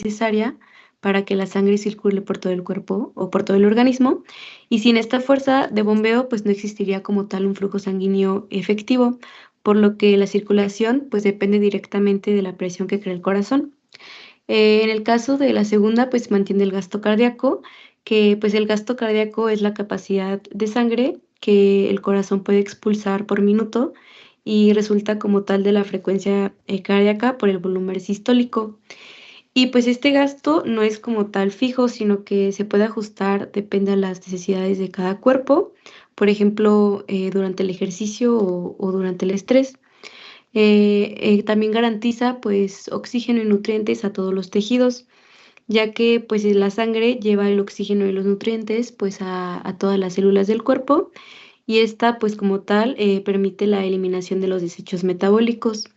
necesaria para que la sangre circule por todo el cuerpo o por todo el organismo, y sin esta fuerza de bombeo, pues no existiría como tal un flujo sanguíneo efectivo, por lo que la circulación pues depende directamente de la presión que crea el corazón. En el caso de la segunda, pues mantiene el gasto cardíaco, que pues el gasto cardíaco es la capacidad de sangre que el corazón puede expulsar por minuto y resulta como tal de la frecuencia cardíaca por el volumen sistólico. Y pues este gasto no es como tal fijo, sino que se puede ajustar, depende de las necesidades de cada cuerpo, por ejemplo, durante el ejercicio o durante el estrés. También garantiza pues oxígeno y nutrientes a todos los tejidos, ya que pues la sangre lleva el oxígeno y los nutrientes pues a todas las células del cuerpo, y esta pues como tal permite la eliminación de los desechos metabólicos.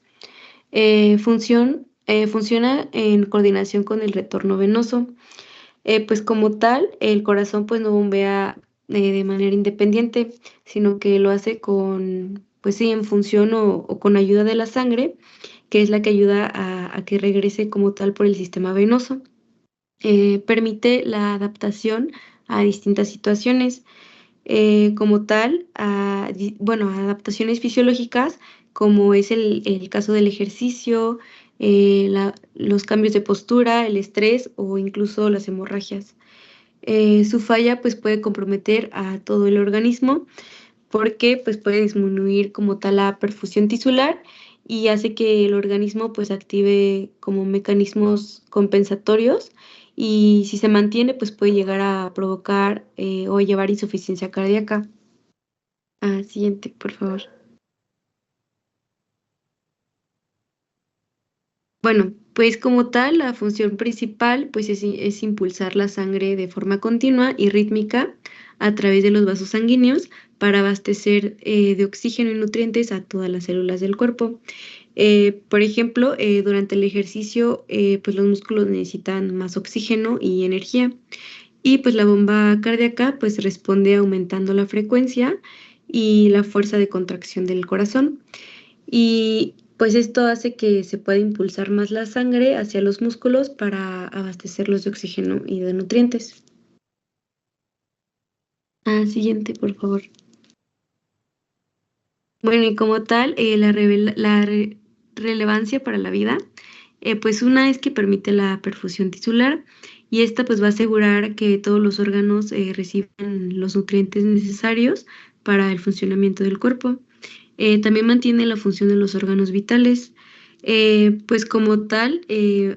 Funciona en coordinación con el retorno venoso. Pues como tal, el corazón pues no bombea de manera independiente, sino que lo hace con, pues sí, en función o con ayuda de la sangre, que es la que ayuda a que regrese como tal por el sistema venoso. Permite la adaptación a distintas situaciones, como tal, bueno, adaptaciones fisiológicas, como es el caso del ejercicio, los cambios de postura, el estrés o incluso las hemorragias. Su falla pues puede comprometer a todo el organismo porque pues puede disminuir como tal la perfusión tisular y hace que el organismo pues active como mecanismos compensatorios, y si se mantiene pues puede llegar a provocar o llevar insuficiencia cardíaca. Siguiente, por favor. Bueno, pues como tal, la función principal pues es impulsar la sangre de forma continua y rítmica a través de los vasos sanguíneos para abastecer de oxígeno y nutrientes a todas las células del cuerpo. Por ejemplo, durante el ejercicio, pues los músculos necesitan más oxígeno y energía, y pues la bomba cardíaca pues responde aumentando la frecuencia y la fuerza de contracción del corazón. Y pues esto hace que se pueda impulsar más la sangre hacia los músculos para abastecerlos de oxígeno y de nutrientes. Siguiente, por favor. Bueno, y como tal, relevancia para la vida, pues una es que permite la perfusión tisular, y esta pues va a asegurar que todos los órganos reciban los nutrientes necesarios para el funcionamiento del cuerpo. También mantiene la función de los órganos vitales, pues como tal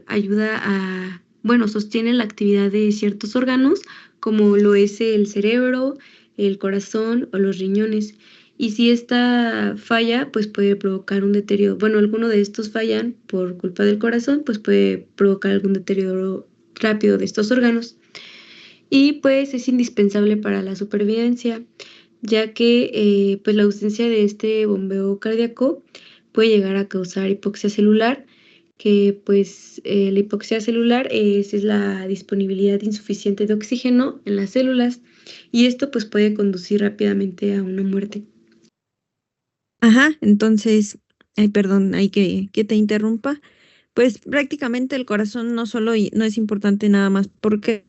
ayuda bueno, sostiene la actividad de ciertos órganos como lo es el cerebro, el corazón o los riñones. Y si esta falla, pues puede provocar un deterioro. Bueno, alguno de estos fallan por culpa del corazón, pues puede provocar algún deterioro rápido de estos órganos. Y pues es indispensable para la supervivencia, ya que pues la ausencia de este bombeo cardíaco puede llegar a causar hipoxia celular, que pues la hipoxia celular es la disponibilidad insuficiente de oxígeno en las células, y esto pues puede conducir rápidamente a una muerte. Ajá, entonces, ay, perdón, hay que te interrumpa. Pues prácticamente el corazón no solo no es importante nada más porque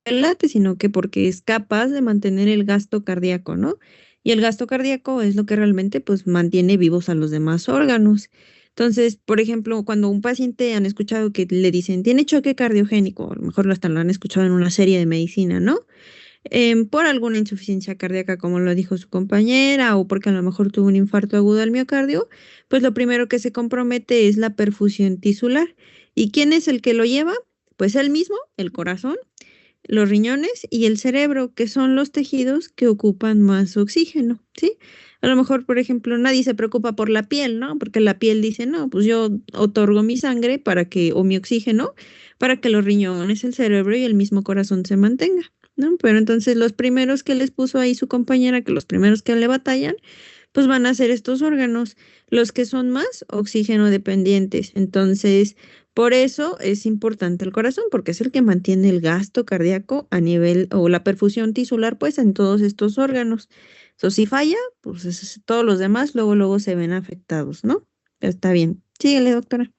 late, sino que porque es capaz de mantener el gasto cardíaco, ¿no? Y el gasto cardíaco es lo que realmente pues mantiene vivos a los demás órganos. Entonces, por ejemplo, cuando un paciente han escuchado que le dicen tiene choque cardiogénico, a lo mejor hasta lo han escuchado en una serie de medicina, ¿no? Por alguna insuficiencia cardíaca, como lo dijo su compañera, o porque a lo mejor tuvo un infarto agudo al miocardio, pues lo primero que se compromete es la perfusión tisular. ¿Y quién es el que lo lleva? Pues él mismo, el corazón, los riñones y el cerebro, que son los tejidos que ocupan más oxígeno, ¿sí? A lo mejor, por ejemplo, nadie se preocupa por la piel, ¿no? Porque la piel dice, no, pues yo otorgo mi sangre para que, o mi oxígeno, para que los riñones, el cerebro y el mismo corazón se mantenga, ¿no? Pero entonces los primeros que les puso ahí su compañera, que los primeros que le batallan, pues van a ser estos órganos, los que son más oxígeno dependientes. Entonces, por eso es importante el corazón, porque es el que mantiene el gasto cardíaco a nivel, o la perfusión tisular, pues en todos estos órganos. Eso si falla, pues todos los demás luego se ven afectados, ¿no? Está bien. Síguele, doctora.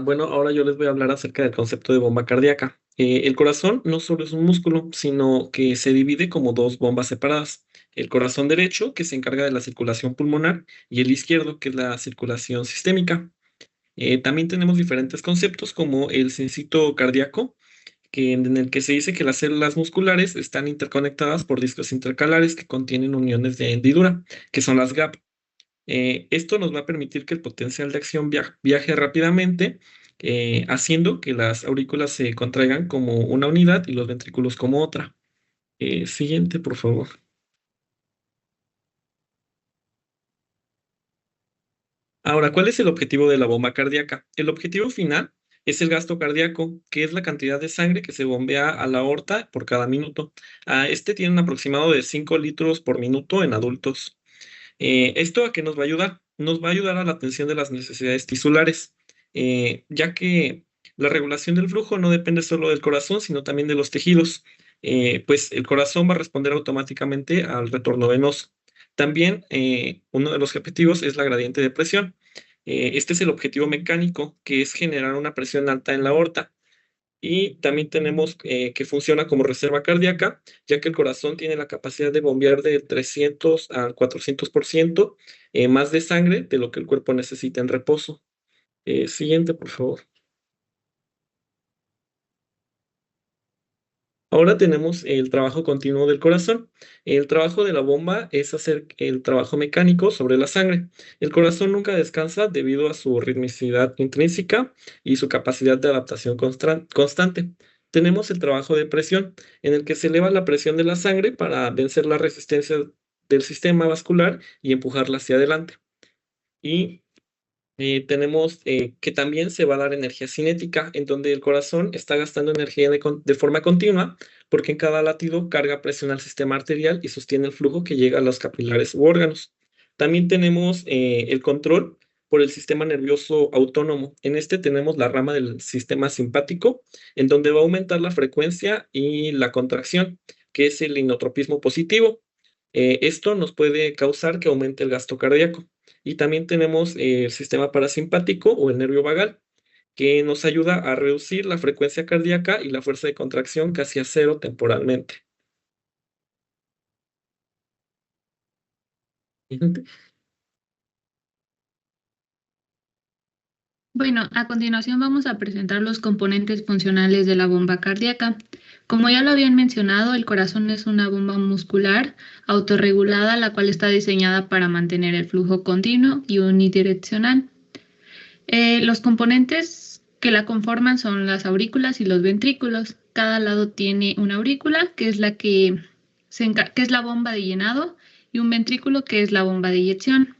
Bueno, ahora yo les voy a hablar acerca del concepto de bomba cardíaca. El corazón no solo es un músculo, sino que se divide como dos bombas separadas. El corazón derecho, que se encarga de la circulación pulmonar, y el izquierdo, que es la circulación sistémica. También tenemos diferentes conceptos como el cincito cardíaco, en el que se dice que las células musculares están interconectadas por discos intercalares que contienen uniones de hendidura, que son las gap. Esto nos va a permitir que el potencial de acción viaje rápidamente, haciendo que las aurículas se contraigan como una unidad y los ventrículos como otra. Siguiente, por favor. Ahora, ¿cuál es el objetivo de la bomba cardíaca? El objetivo final es el gasto cardíaco, que es la cantidad de sangre que se bombea a la aorta por cada minuto. Este tiene un aproximado de 5 litros por minuto en adultos. ¿Esto a qué nos va a ayudar? Nos va a ayudar a la atención de las necesidades tisulares, ya que la regulación del flujo no depende solo del corazón, sino también de los tejidos. Pues el corazón va a responder automáticamente al retorno venoso. También uno de los objetivos es la gradiente de presión. Este es el objetivo mecánico, que es generar una presión alta en la aorta. Y también tenemos que funciona como reserva cardíaca, ya que el corazón tiene la capacidad de bombear de 300 al 400% más de sangre de lo que el cuerpo necesita en reposo. Siguiente, por favor. Ahora tenemos el trabajo continuo del corazón. El trabajo de la bomba es hacer el trabajo mecánico sobre la sangre. El corazón nunca descansa debido a su ritmicidad intrínseca y su capacidad de adaptación constante. Tenemos el trabajo de presión, en el que se eleva la presión de la sangre para vencer la resistencia del sistema vascular y empujarla hacia adelante. Y tenemos que también se va a dar energía cinética, en donde el corazón está gastando energía de forma continua, porque en cada latido carga presión al sistema arterial y sostiene el flujo que llega a los capilares u órganos. También tenemos el control por el sistema nervioso autónomo. En este tenemos la rama del sistema simpático, en donde va a aumentar la frecuencia y la contracción, que es el inotropismo positivo. Esto nos puede causar que aumente el gasto cardíaco. Y también tenemos el sistema parasimpático o el nervio vagal, que nos ayuda a reducir la frecuencia cardíaca y la fuerza de contracción casi a cero temporalmente. Bueno, a continuación vamos a presentar los componentes funcionales de la bomba cardíaca. Como ya lo habían mencionado, el corazón es una bomba muscular autorregulada, la cual está diseñada para mantener el flujo continuo y unidireccional. Los componentes que la conforman son las aurículas y los ventrículos. Cada lado tiene una aurícula, que es que es la bomba de llenado, y un ventrículo, que es la bomba de eyección.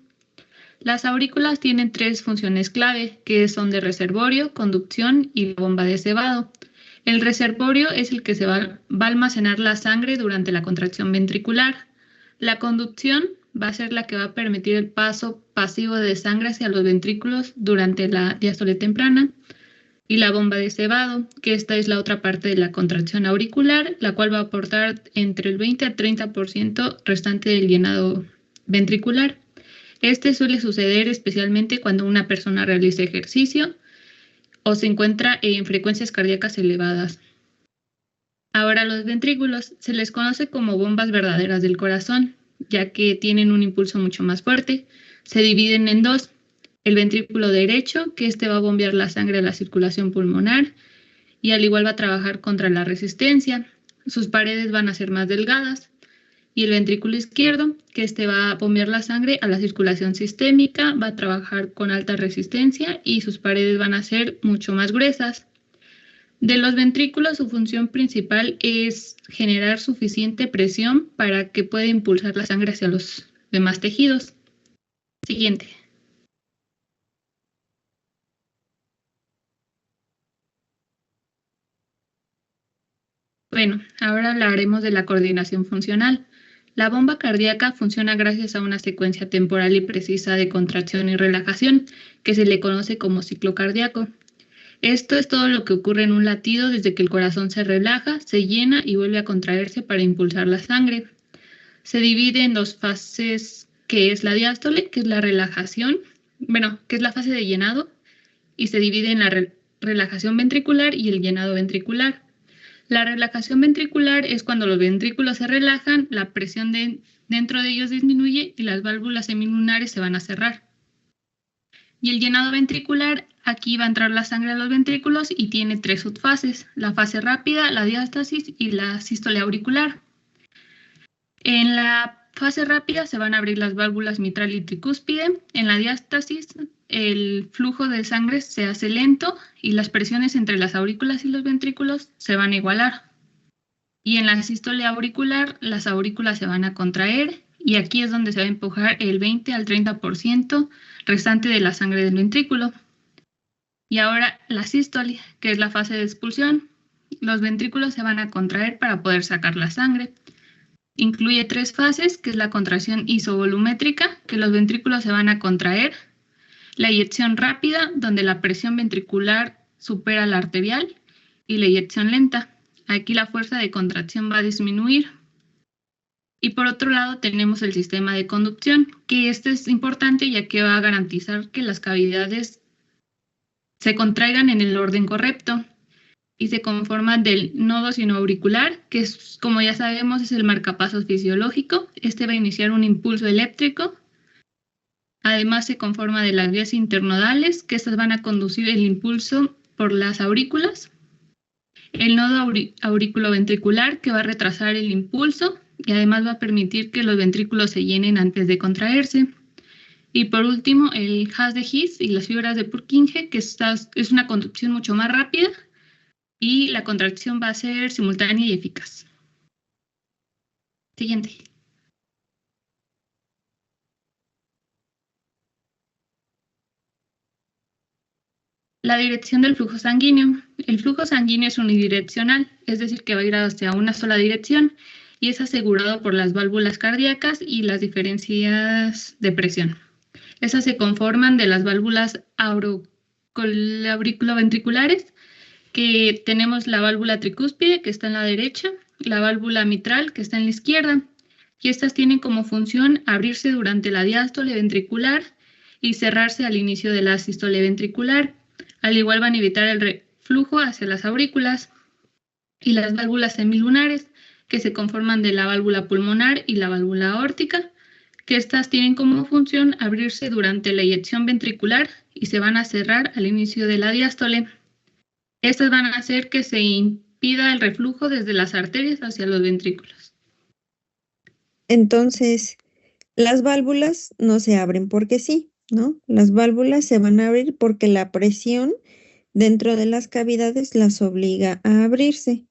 Las aurículas tienen tres funciones clave, que son de reservorio, conducción y la bomba de cebado. El reservorio es el que va a almacenar la sangre durante la contracción ventricular. La conducción va a ser la que va a permitir el paso pasivo de sangre hacia los ventrículos durante la diástole temprana. Y la bomba de cebado, que esta es la otra parte de la contracción auricular, la cual va a aportar entre el 20 al 30% restante del llenado ventricular. Este suele suceder especialmente cuando una persona realiza ejercicio o se encuentra en frecuencias cardíacas elevadas. Ahora, los ventrículos se les conoce como bombas verdaderas del corazón, ya que tienen un impulso mucho más fuerte. Se dividen en dos: el ventrículo derecho, que este va a bombear la sangre a la circulación pulmonar y al igual va a trabajar contra la resistencia. Sus paredes van a ser más delgadas. Y el ventrículo izquierdo, que este va a bombear la sangre a la circulación sistémica, va a trabajar con alta resistencia y sus paredes van a ser mucho más gruesas. De los ventrículos, su función principal es generar suficiente presión para que pueda impulsar la sangre hacia los demás tejidos. Siguiente. Bueno, ahora hablaremos de la coordinación funcional. La bomba cardíaca funciona gracias a una secuencia temporal y precisa de contracción y relajación, que se le conoce como ciclo cardíaco. Esto es todo lo que ocurre en un latido desde que el corazón se relaja, se llena y vuelve a contraerse para impulsar la sangre. Se divide en dos fases, que es la diástole, que es la relajación, que es la fase de llenado, y se divide en la relajación ventricular y el llenado ventricular. La relajación ventricular es cuando los ventrículos se relajan, la presión dentro de ellos disminuye y las válvulas semilunares se van a cerrar. Y el llenado ventricular, aquí va a entrar la sangre a los ventrículos y tiene 3 subfases: la fase rápida, la diástasis y la sístole auricular. En la fase rápida se van a abrir las válvulas mitral y tricúspide. En la diástasis el flujo de sangre se hace lento y las presiones entre las aurículas y los ventrículos se van a igualar. Y en la sístole auricular las aurículas se van a contraer y aquí es donde se va a empujar el 20 al 30% restante de la sangre del ventrículo. Y ahora la sístole, que es la fase de expulsión. Los ventrículos se van a contraer para poder sacar la sangre. Incluye 3 fases, que es la contracción isovolumétrica, que los ventrículos se van a contraer, la eyección rápida, donde la presión ventricular supera la arterial, y la eyección lenta. Aquí la fuerza de contracción va a disminuir. Y por otro lado tenemos el sistema de conducción, que este es importante ya que va a garantizar que las cavidades se contraigan en el orden correcto y se conforma del nodo sinoauricular, que es, como ya sabemos, es el marcapasos fisiológico. Este va a iniciar un impulso eléctrico. Además se conforma de las vías internodales, que estas van a conducir el impulso por las aurículas. El nodo auriculoventricular, que va a retrasar el impulso y además va a permitir que los ventrículos se llenen antes de contraerse. Y por último, el haz de His y las fibras de Purkinje, que es una conducción mucho más rápida y la contracción va a ser simultánea y eficaz. Siguiente. La dirección del flujo sanguíneo. El flujo sanguíneo es unidireccional, es decir, que va a ir hacia una sola dirección y es asegurado por las válvulas cardíacas y las diferencias de presión. Esas se conforman de las válvulas auriculoventriculares, que tenemos la válvula tricúspide, que está en la derecha, la válvula mitral, que está en la izquierda, y estas tienen como función abrirse durante la diástole ventricular y cerrarse al inicio de la sístole ventricular. Al igual van a evitar el reflujo hacia las aurículas. Y las válvulas semilunares, que se conforman de la válvula pulmonar y la válvula aórtica, que estas tienen como función abrirse durante la eyección ventricular y se van a cerrar al inicio de la diástole. Estas van a hacer que se impida el reflujo desde las arterias hacia los ventrículos. Entonces, las válvulas no se abren porque sí, ¿no? Las válvulas se van a abrir porque la presión dentro de las cavidades las obliga a abrirse,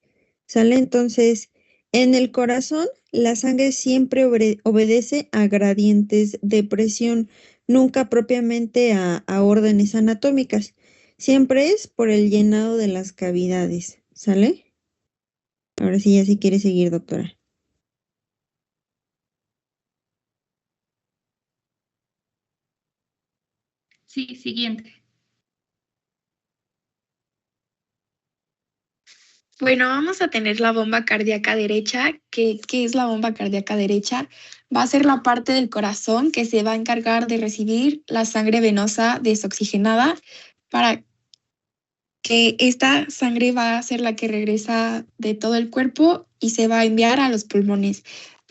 ¿sale? Entonces, en el corazón, la sangre siempre obedece a gradientes de presión, nunca propiamente a órdenes anatómicas. Siempre es por el llenado de las cavidades, ¿sale? Ahora sí, ya si quiere seguir, doctora. Sí, siguiente. Bueno, vamos a tener la bomba cardíaca derecha. ¿Qué es la bomba cardíaca derecha? Va a ser la parte del corazón que se va a encargar de recibir la sangre venosa desoxigenada para que esta sangre va a ser la que regresa de todo el cuerpo y se va a enviar a los pulmones.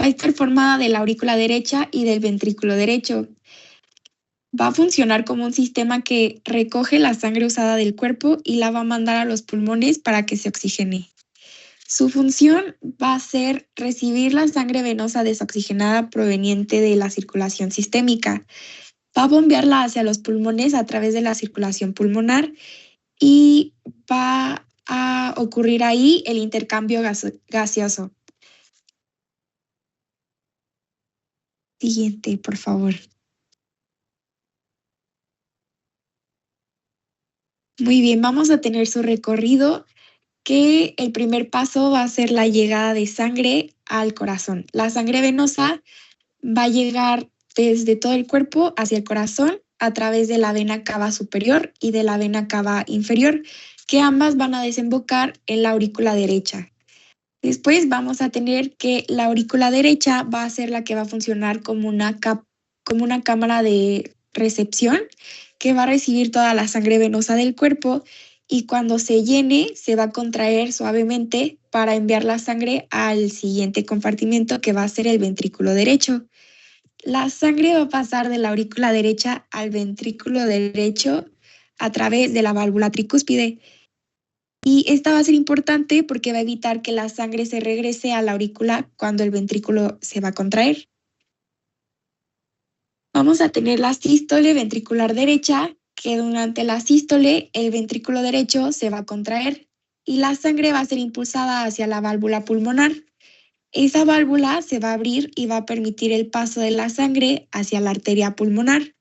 Va a estar formada de la aurícula derecha y del ventrículo derecho. Va a funcionar como un sistema que recoge la sangre usada del cuerpo y la va a mandar a los pulmones para que se oxigene. Su función va a ser recibir la sangre venosa desoxigenada proveniente de la circulación sistémica. Va a bombearla hacia los pulmones a través de la circulación pulmonar y va a ocurrir ahí el intercambio gaseoso. Siguiente, por favor. Muy bien, vamos a tener su recorrido, que el primer paso va a ser la llegada de sangre al corazón. La sangre venosa va a llegar desde todo el cuerpo hacia el corazón a través de la vena cava superior y de la vena cava inferior, que ambas van a desembocar en la aurícula derecha. Después vamos a tener que la aurícula derecha va a ser la que va a funcionar como una cámara de recepción, que va a recibir toda la sangre venosa del cuerpo y cuando se llene se va a contraer suavemente para enviar la sangre al siguiente compartimento que va a ser el ventrículo derecho. La sangre va a pasar de la aurícula derecha al ventrículo derecho a través de la válvula tricúspide. Y esta va a ser importante porque va a evitar que la sangre se regrese a la aurícula cuando el ventrículo se va a contraer. Vamos a tener la sístole ventricular derecha, que durante la sístole el ventrículo derecho se va a contraer y la sangre va a ser impulsada hacia la válvula pulmonar. Esa válvula se va a abrir y va a permitir el paso de la sangre hacia la arteria pulmonar.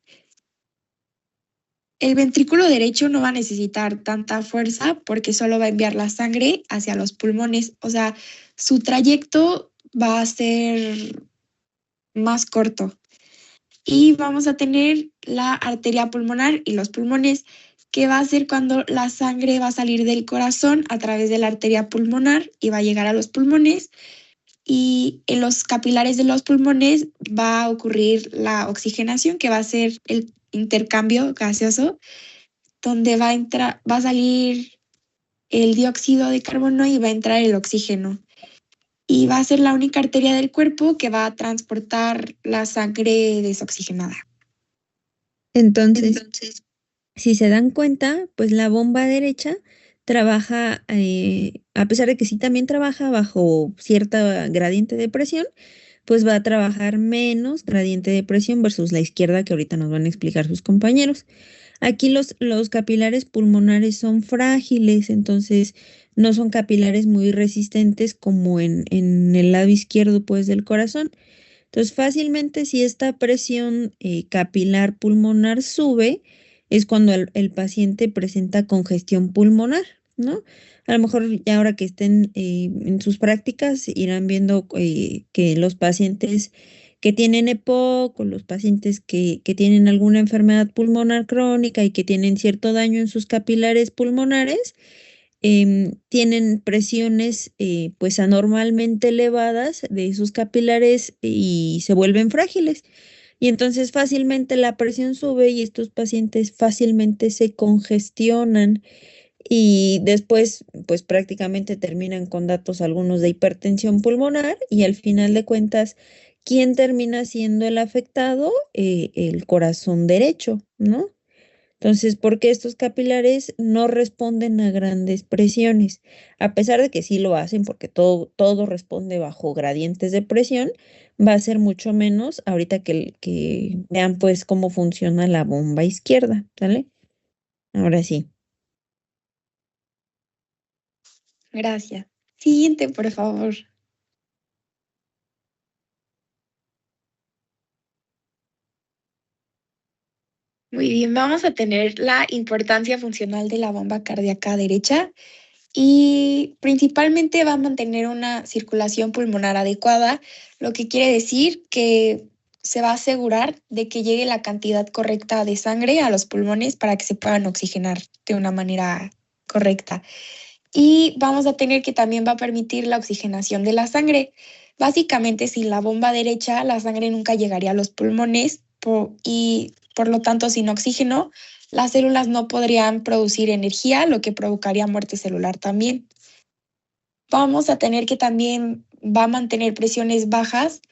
El ventrículo derecho no va a necesitar tanta fuerza porque solo va a enviar la sangre hacia los pulmones. O sea, su trayecto va a ser más corto. Y vamos a tener la arteria pulmonar y los pulmones, que va a ser cuando la sangre va a salir del corazón a través de la arteria pulmonar y va a llegar a los pulmones. Y en los capilares de los pulmones va a ocurrir la oxigenación, que va a ser el intercambio gaseoso, donde va a salir el dióxido de carbono y va a entrar el oxígeno. Y va a ser la única arteria del cuerpo que va a transportar la sangre desoxigenada. Entonces, si se dan cuenta, pues la bomba derecha trabaja, a pesar de que sí también trabaja bajo cierta gradiente de presión, pues va a trabajar menos gradiente de presión versus la izquierda que ahorita nos van a explicar sus compañeros. Aquí los capilares pulmonares son frágiles, entonces no son capilares muy resistentes como en el lado izquierdo pues del corazón. Entonces fácilmente si esta presión capilar pulmonar sube, es cuando el paciente presenta congestión pulmonar, ¿no? A lo mejor ya ahora que estén en sus prácticas irán viendo que los pacientes que tienen EPOC o los pacientes que tienen alguna enfermedad pulmonar crónica y que tienen cierto daño en sus capilares pulmonares, tienen presiones pues anormalmente elevadas de sus capilares y se vuelven frágiles. Y entonces fácilmente la presión sube y estos pacientes fácilmente se congestionan y después pues prácticamente terminan con datos algunos de hipertensión pulmonar y al final de cuentas, ¿quién termina siendo el afectado? El corazón derecho, ¿no? Entonces, ¿por qué estos capilares no responden a grandes presiones? A pesar de que sí lo hacen, porque todo responde bajo gradientes de presión, va a ser mucho menos ahorita que vean pues cómo funciona la bomba izquierda, ¿sale? Ahora sí. Gracias. Siguiente, por favor. Muy bien, vamos a tener la importancia funcional de la bomba cardíaca derecha y principalmente va a mantener una circulación pulmonar adecuada, lo que quiere decir que se va a asegurar de que llegue la cantidad correcta de sangre a los pulmones para que se puedan oxigenar de una manera correcta. Y vamos a tener que también va a permitir la oxigenación de la sangre. Básicamente, sin la bomba derecha, la sangre nunca llegaría a los pulmones y por lo tanto, sin oxígeno, las células no podrían producir energía, lo que provocaría muerte celular también. Vamos a tener que también va a mantener presiones bajas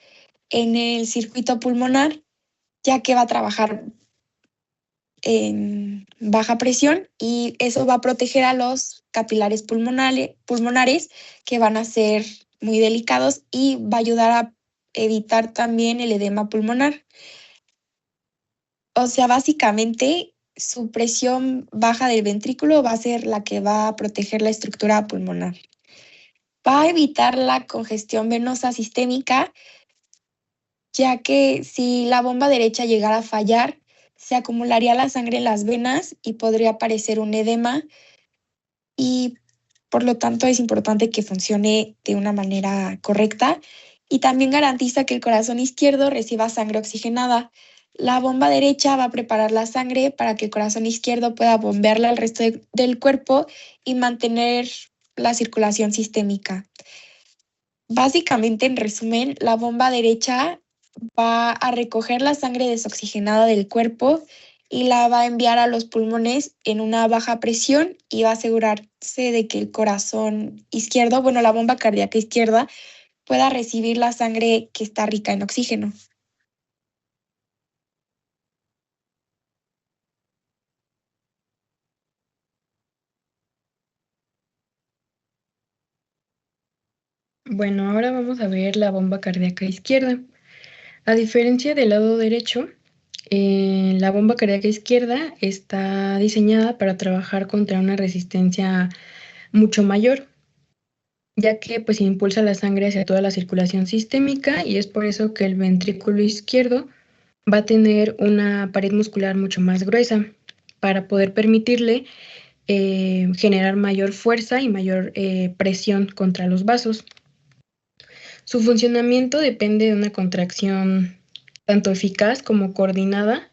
en el circuito pulmonar, ya que va a trabajar en baja presión y eso va a proteger a los capilares pulmonares que van a ser muy delicados y va a ayudar a evitar también el edema pulmonar. O sea, básicamente su presión baja del ventrículo va a ser la que va a proteger la estructura pulmonar. Va a evitar la congestión venosa sistémica, ya que si la bomba derecha llegara a fallar, se acumularía la sangre en las venas y podría aparecer un edema y por lo tanto es importante que funcione de una manera correcta y también garantiza que el corazón izquierdo reciba sangre oxigenada. La bomba derecha va a preparar la sangre para que el corazón izquierdo pueda bombearla al resto del cuerpo y mantener la circulación sistémica. Básicamente, en resumen, la bomba derecha va a recoger la sangre desoxigenada del cuerpo y la va a enviar a los pulmones en una baja presión y va a asegurarse de que el corazón izquierdo, bueno, la bomba cardíaca izquierda, pueda recibir la sangre que está rica en oxígeno. Bueno, ahora vamos a ver la bomba cardíaca izquierda. A diferencia del lado derecho, la bomba cardíaca izquierda está diseñada para trabajar contra una resistencia mucho mayor, ya que pues impulsa la sangre hacia toda la circulación sistémica y es por eso que el ventrículo izquierdo va a tener una pared muscular mucho más gruesa para poder permitirle generar mayor fuerza y mayor presión contra los vasos. Su funcionamiento depende de una contracción tanto eficaz como coordinada,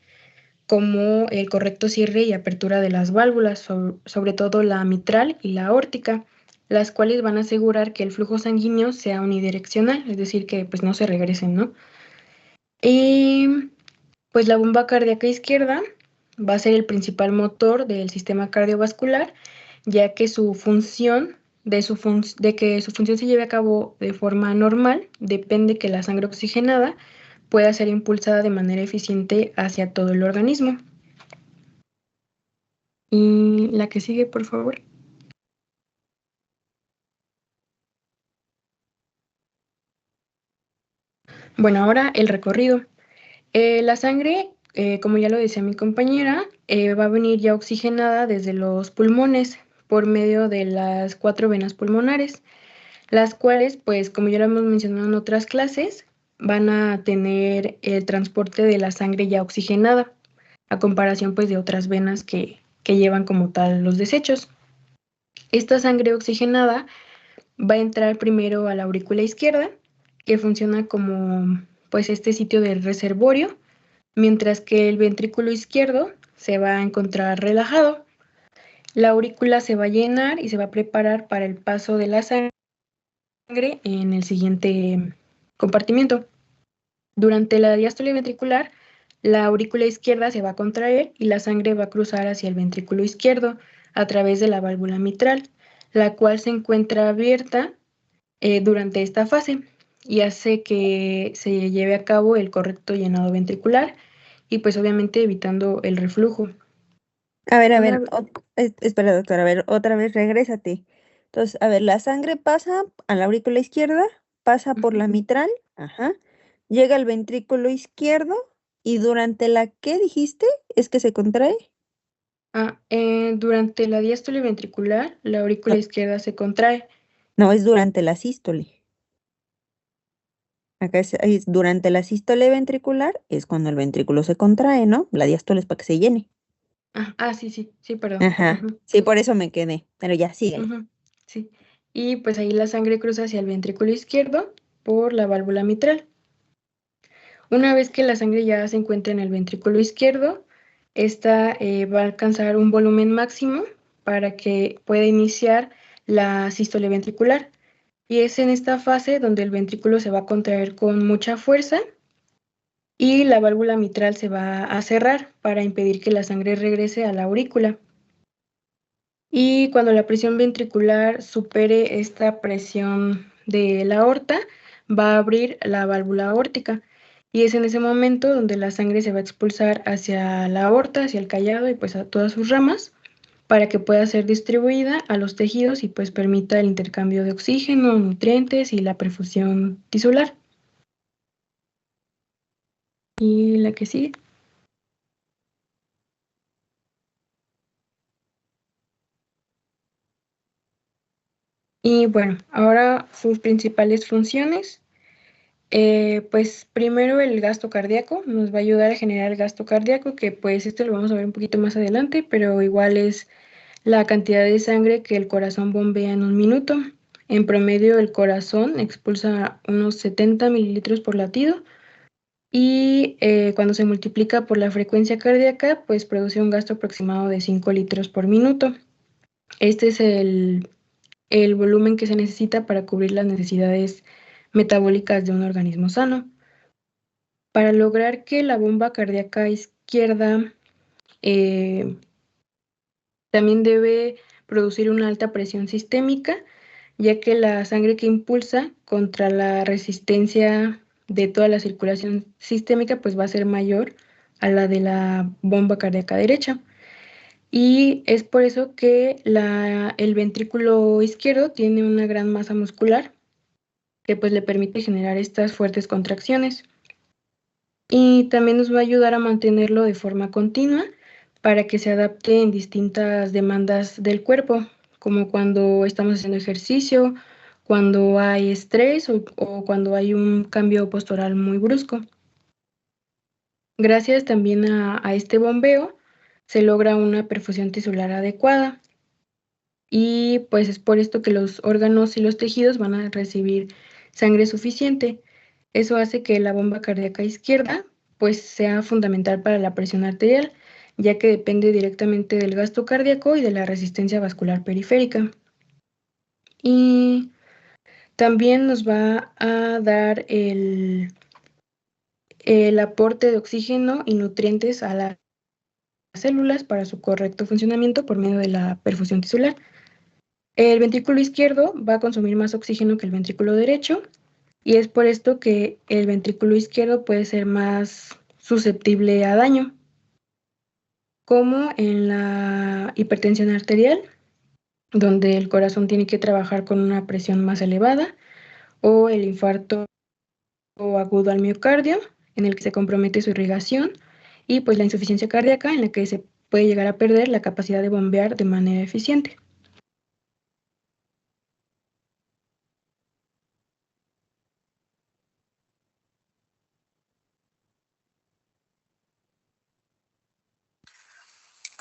como el correcto cierre y apertura de las válvulas, sobre todo la mitral y la aórtica, las cuales van a asegurar que el flujo sanguíneo sea unidireccional, es decir, que pues no se regresen, ¿no? Y pues la bomba cardíaca izquierda va a ser el principal motor del sistema cardiovascular, ya que su función, de que su función se lleve a cabo de forma normal, depende que la sangre oxigenada pueda ser impulsada de manera eficiente hacia todo el organismo. Y la que sigue, por favor. Bueno, ahora el recorrido. La sangre, como ya lo decía mi compañera, va a venir ya oxigenada desde los pulmones por medio de las 4 venas pulmonares, las cuales, pues como ya lo hemos mencionado en otras clases, van a tener el transporte de la sangre ya oxigenada, a comparación pues de otras venas que llevan como tal los desechos. Esta sangre oxigenada va a entrar primero a la aurícula izquierda, que funciona como pues este sitio del reservorio, mientras que el ventrículo izquierdo se va a encontrar relajado. La aurícula se va a llenar y se va a preparar para el paso de la sangre en el siguiente compartimiento. Durante la diástole ventricular, la aurícula izquierda se va a contraer y la sangre va a cruzar hacia el ventrículo izquierdo a través de la válvula mitral, la cual se encuentra abierta durante esta fase y hace que se lleve a cabo el correcto llenado ventricular y pues obviamente evitando el reflujo. A ver, Una- espera, doctora, a ver, otra vez regrésate. Entonces, a ver, la sangre pasa a la aurícula izquierda, pasa por la mitral, ajá, llega al ventrículo izquierdo y durante la, ¿qué dijiste? ¿Es que se contrae? Durante la diástole ventricular, la aurícula No, izquierda se contrae. no, es durante la sístole. Acá es durante la sístole ventricular, es cuando el ventrículo se contrae, ¿no? La diástole es para que se llene. Sí, perdón. Ajá, Ujú, sí, por eso me quedé, pero ya, síguele. ujú, sí. Y pues ahí la sangre cruza hacia el ventrículo izquierdo por la válvula mitral. Una vez que la sangre ya se encuentra en el ventrículo izquierdo, esta va a alcanzar un volumen máximo para que pueda iniciar la sístole ventricular. Y es en esta fase donde el ventrículo se va a contraer con mucha fuerza y la válvula mitral se va a cerrar para impedir que la sangre regrese a la aurícula. Y cuando la presión ventricular supere esta presión de la aorta, va a abrir la válvula aórtica. Y es en ese momento donde la sangre se va a expulsar hacia la aorta, hacia el callado y pues a todas sus ramas, para que pueda ser distribuida a los tejidos y pues permita el intercambio de oxígeno, nutrientes y la perfusión tisular. Y la que sigue. Y bueno, ahora sus principales funciones. Pues primero el gasto cardíaco nos va a ayudar a generar el gasto cardíaco, que pues esto lo vamos a ver un poquito más adelante, pero igual es la cantidad de sangre que el corazón bombea en un minuto. En promedio el corazón expulsa unos 70 mililitros por latido y cuando se multiplica por la frecuencia cardíaca, pues produce un gasto aproximado de 5 litros por minuto. Este es el volumen que se necesita para cubrir las necesidades metabólicas de un organismo sano. Para lograr que la bomba cardíaca izquierda también debe producir una alta presión sistémica, ya que la sangre que impulsa contra la resistencia de toda la circulación sistémica pues va a ser mayor a la de la bomba cardíaca derecha. Y es por eso que el ventrículo izquierdo tiene una gran masa muscular que pues le permite generar estas fuertes contracciones. Y también nos va a ayudar a mantenerlo de forma continua para que se adapte en distintas demandas del cuerpo, como cuando estamos haciendo ejercicio, cuando hay estrés o cuando hay un cambio postural muy brusco. Gracias también a este bombeo se logra una perfusión tisular adecuada y pues es por esto que los órganos y los tejidos van a recibir sangre suficiente. Eso hace que la bomba cardíaca izquierda pues sea fundamental para la presión arterial, ya que depende directamente del gasto cardíaco y de la resistencia vascular periférica. Y también nos va a dar el aporte de oxígeno y nutrientes a las células para su correcto funcionamiento por medio de la perfusión tisular. El ventrículo izquierdo va a consumir más oxígeno que el ventrículo derecho y es por esto que el ventrículo izquierdo puede ser más susceptible a daño, como en la hipertensión arterial, donde el corazón tiene que trabajar con una presión más elevada, o el infarto agudo al miocardio, en el que se compromete su irrigación, y pues la insuficiencia cardíaca, en la que se puede llegar a perder la capacidad de bombear de manera eficiente.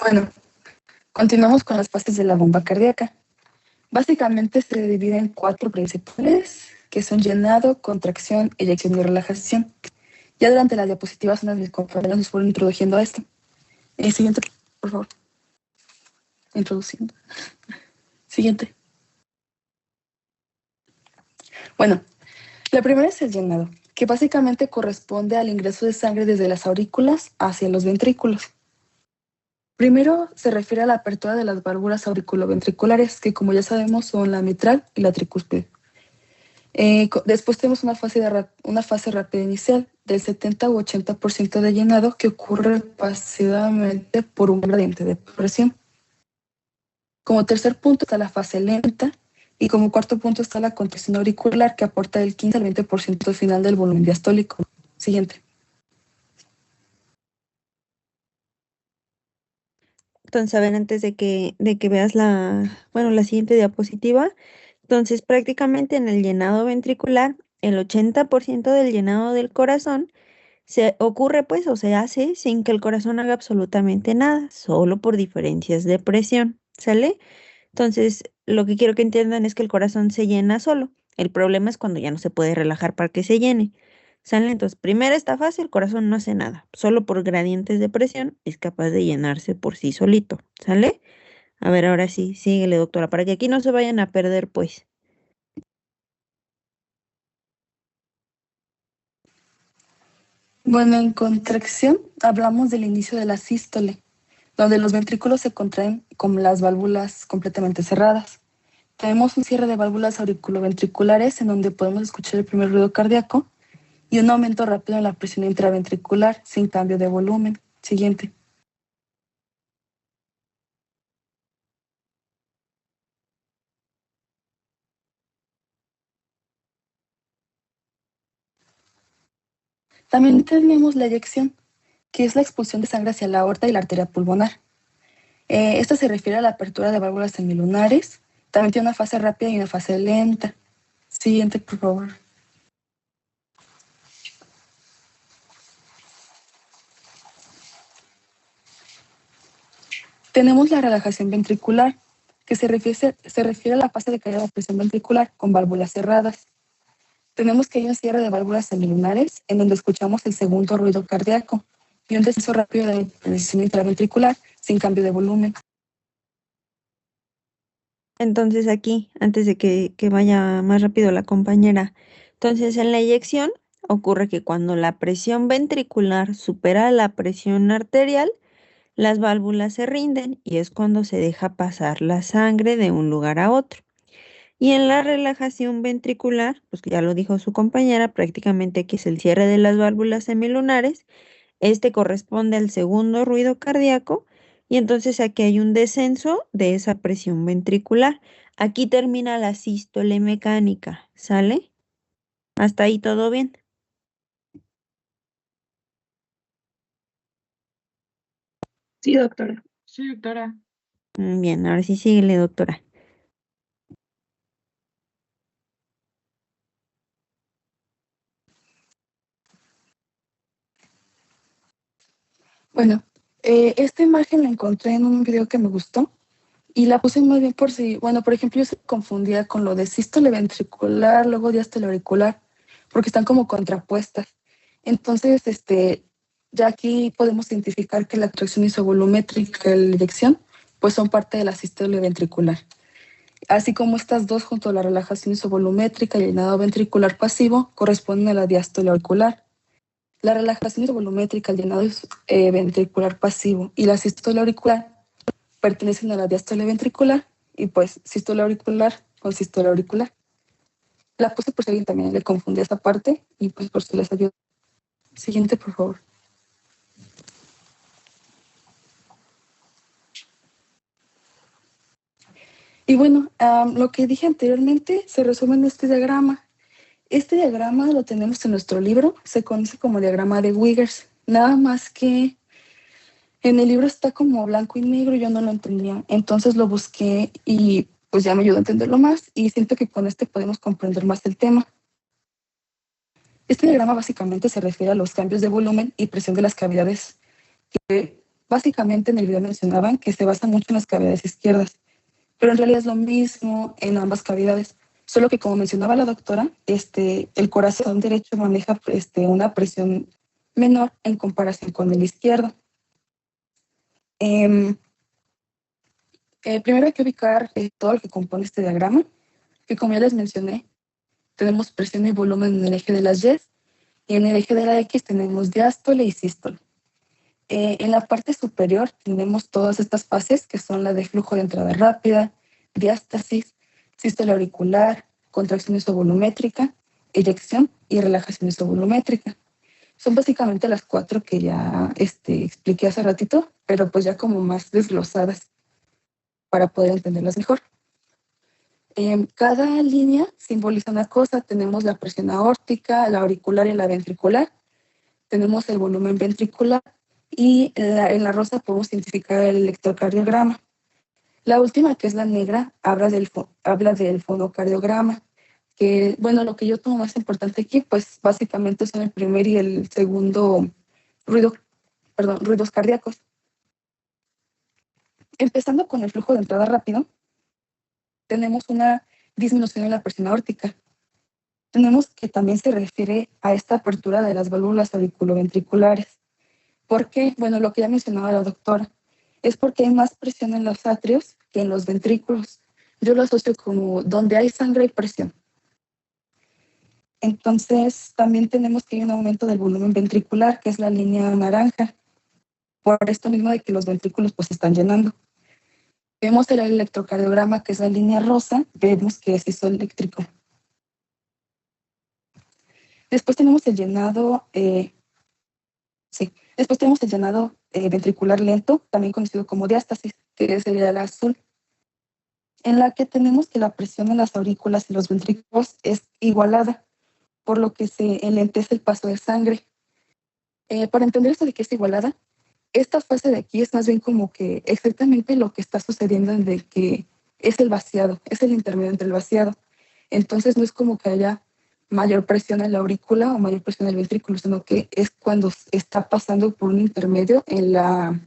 Bueno, continuamos con las fases de la bomba cardíaca. Básicamente se divide en 4 principales, que son llenado, contracción, eyección y relajación. Ya durante las diapositivas unas de mis compañeros nos fueron introduciendo a esto. Siguiente, por favor. Introduciendo. Siguiente. Bueno, la primera es el llenado, que básicamente corresponde al ingreso de sangre desde las aurículas hacia los ventrículos. Primero se refiere a la apertura de las válvulas auriculoventriculares, que como ya sabemos son la mitral y la tricúspide. Después tenemos una fase rápida inicial del 70 u 80% de llenado que ocurre pasivamente por un gradiente de presión. Como tercer punto está la fase lenta y como cuarto punto está la contracción auricular que aporta del 15 al 20% final del volumen diastólico. Siguiente. Entonces, a ver, antes de que veas la siguiente diapositiva, entonces prácticamente en el llenado ventricular, el 80% del llenado del corazón se ocurre pues o se hace sin que el corazón haga absolutamente nada, solo por diferencias de presión, ¿sale? Entonces, lo que quiero que entiendan es que el corazón se llena solo. El problema es cuando ya no se puede relajar para que se llene. ¿Sale? Entonces, primera esta fase, el corazón no hace nada. Solo por gradientes de presión es capaz de llenarse por sí solito. ¿Sale? A ver, ahora sí, síguele, doctora, para que aquí no se vayan a perder, pues. Bueno, en contracción hablamos del inicio de la sístole, donde los ventrículos se contraen con las válvulas completamente cerradas. Tenemos un cierre de válvulas auriculoventriculares en donde podemos escuchar el primer ruido cardíaco y un aumento rápido en la presión intraventricular sin cambio de volumen. Siguiente. También tenemos la eyección, que es la expulsión de sangre hacia la aorta y la arteria pulmonar. Esto se refiere a la apertura de válvulas semilunares. También tiene una fase rápida y una fase lenta. Siguiente, por favor. Tenemos la relajación ventricular, que se refiere a la fase de caída de la presión ventricular con válvulas cerradas. Tenemos que hay un cierre de válvulas semilunares en donde escuchamos el segundo ruido cardíaco y un descenso rápido de la presión intraventricular sin cambio de volumen. Entonces aquí, antes de que vaya más rápido la compañera, entonces en la eyección ocurre que cuando la presión ventricular supera la presión arterial, las válvulas se rinden y es cuando se deja pasar la sangre de un lugar a otro. Y en la relajación ventricular, pues ya lo dijo su compañera, prácticamente que es el cierre de las válvulas semilunares. Este corresponde al segundo ruido cardíaco y entonces aquí hay un descenso de esa presión ventricular. Aquí termina la sístole mecánica, ¿sale? ¿Hasta ahí todo bien? Sí, doctora. Sí, doctora. Bien, ahora sí síguele, doctora. Bueno, esta imagen la encontré en un video que me gustó y la puse muy bien por si, bueno, por ejemplo, yo se confundía con lo de sístole ventricular, luego diástole auricular, porque están como contrapuestas. Entonces, ya aquí podemos identificar que la tracción isovolumétrica y la eyección, pues son parte de la sístole ventricular. Así como estas dos, junto a la relajación isovolumétrica y el llenado ventricular pasivo, corresponden a la diástole auricular. La relajación isovolumétrica, el llenado ventricular pasivo y la sístole auricular pertenecen a la diástole ventricular y pues sístole auricular con sístole auricular. La puse por si alguien también le confundía esa parte y pues por si les ayuda. Siguiente, por favor. Y bueno, lo que dije anteriormente se resume en este diagrama. Este diagrama lo tenemos en nuestro libro, se conoce como diagrama de Wiggers. Nada más que en el libro está como blanco y negro, yo no lo entendía. Entonces lo busqué y pues ya me ayudó a entenderlo más y siento que con este podemos comprender más el tema. Este diagrama básicamente se refiere a los cambios de volumen y presión de las cavidades que básicamente en el video mencionaban que se basan mucho en las cavidades izquierdas, pero en realidad es lo mismo en ambas cavidades, solo que como mencionaba la doctora, el corazón derecho maneja una presión menor en comparación con el izquierdo. Primero hay que ubicar todo lo que compone este diagrama, que como ya les mencioné, tenemos presión y volumen en el eje de las Y y en el eje de la X tenemos diástole y sístole. En la parte superior tenemos todas estas fases que son la de flujo de entrada rápida, diástasis, sístole auricular, contracción isovolumétrica, eyección y relajación isovolumétrica. Son básicamente las 4 que ya expliqué hace ratito, pero pues ya como más desglosadas para poder entenderlas mejor. Cada línea simboliza una cosa. Tenemos la presión aórtica, la auricular y la ventricular. Tenemos el volumen ventricular y en la rosa podemos identificar el electrocardiograma. La última, que es la negra, habla del fonocardiograma, que, bueno, lo que yo tomo más importante aquí, pues básicamente son el primer y el segundo ruidos cardíacos. Empezando con el flujo de entrada rápido, tenemos una disminución en la presión aórtica. Tenemos que también se refiere a esta apertura de las válvulas auriculoventriculares. ¿Por qué? Bueno, lo que ya mencionaba la doctora, es porque hay más presión en los atrios que en los ventrículos. Yo lo asocio como donde hay sangre hay presión. Entonces, también tenemos que hay un aumento del volumen ventricular, que es la línea naranja, por esto mismo de que los ventrículos pues se están llenando. Vemos el electrocardiograma, que es la línea rosa, vemos que es isoeléctrico. Después tenemos el llenado, ventricular lento, también conocido como diástasis, que sería el azul, en la que tenemos que la presión en las aurículas y los ventrículos es igualada, por lo que se enlentece el paso de sangre. Para entender esto de que es igualada, esta fase de aquí es más bien como que exactamente lo que está sucediendo en de que es el vaciado, es el intermedio entre el vaciado. Entonces no es como que haya mayor presión en la aurícula o mayor presión en el ventrículo, sino que es cuando está pasando por un intermedio en las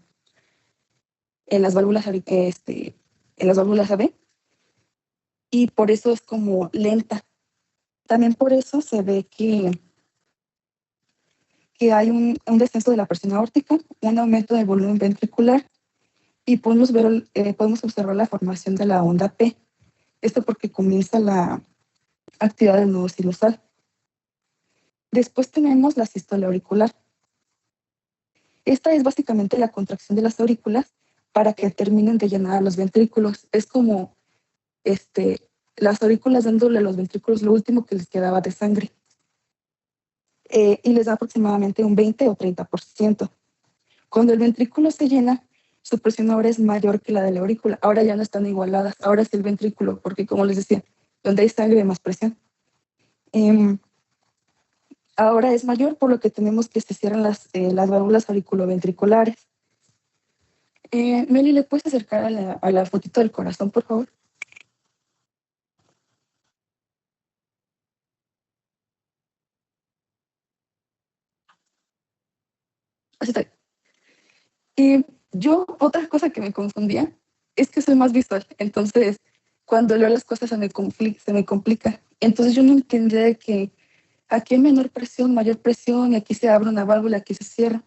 válvulas, en las válvulas AB, y por eso es como lenta. También por eso se ve que hay un descenso de la presión aórtica, un aumento del volumen ventricular, y podemos observar la formación de la onda P. Esto porque comienza la actividad del nudo sinusal. Después tenemos la sístole auricular. Esta es básicamente la contracción de las aurículas para que terminen de llenar los ventrículos. Es como las aurículas dándole a los ventrículos lo último que les quedaba de sangre. Y les da aproximadamente un 20 o 30%. Cuando el ventrículo se llena, su presión ahora es mayor que la de la aurícula. Ahora ya no están igualadas. Ahora es el ventrículo, porque como les decía, donde hay sangre hay más presión. Ahora es mayor, por lo que tenemos que se cierran las válvulas auriculoventriculares. Meli, ¿le puedes acercar a la fotito del corazón, por favor? Así está. Yo, otra cosa que me confundía es que soy más visual. Entonces, cuando leo las cosas se me complica. Entonces, yo no entendía de que aquí hay menor presión, mayor presión, y aquí se abre una válvula, aquí se cierra.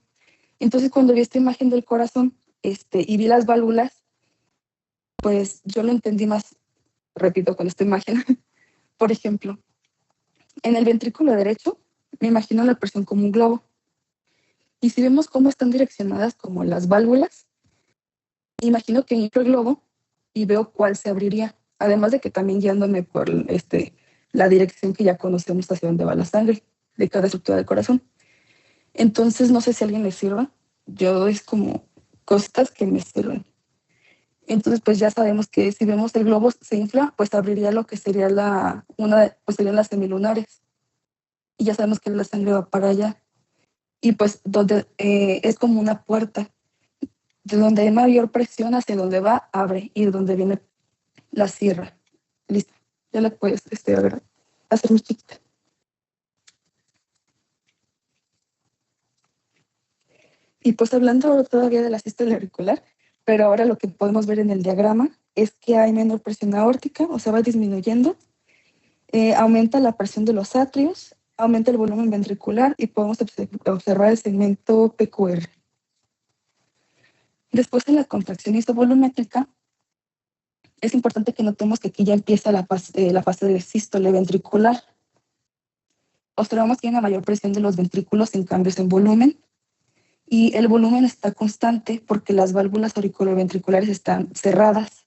Entonces, cuando vi esta imagen del corazón y vi las válvulas, pues yo lo entendí más, repito, con esta imagen. Por ejemplo, en el ventrículo derecho, me imagino la presión como un globo. Y si vemos cómo están direccionadas como las válvulas, imagino que entro el globo y veo cuál se abriría. Además de que también guiándome por la dirección que ya conocemos hacia dónde va la sangre de cada estructura del corazón. Entonces, no sé si a alguien le sirva. Yo es como cosas que me sirven. Entonces, pues ya sabemos que si vemos el globo se infla, pues abriría lo que sería pues serían las semilunares. Y ya sabemos que la sangre va para allá. Y pues donde es como una puerta, de donde hay mayor presión hacia donde va, abre, y de donde viene la cierra. Listo. Ya la puedes hacer más chiquita. Y pues hablando todavía de la sístole auricular, pero ahora lo que podemos ver en el diagrama es que hay menor presión aórtica, o sea, va disminuyendo, aumenta la presión de los atrios, aumenta el volumen ventricular y podemos observar el segmento PQR. Después en la contracción isovolumétrica, es importante que notemos que aquí ya empieza la fase de sístole ventricular. Observamos que hay una mayor presión de los ventrículos en cambios en volumen, y el volumen está constante porque las válvulas auriculoventriculares están cerradas.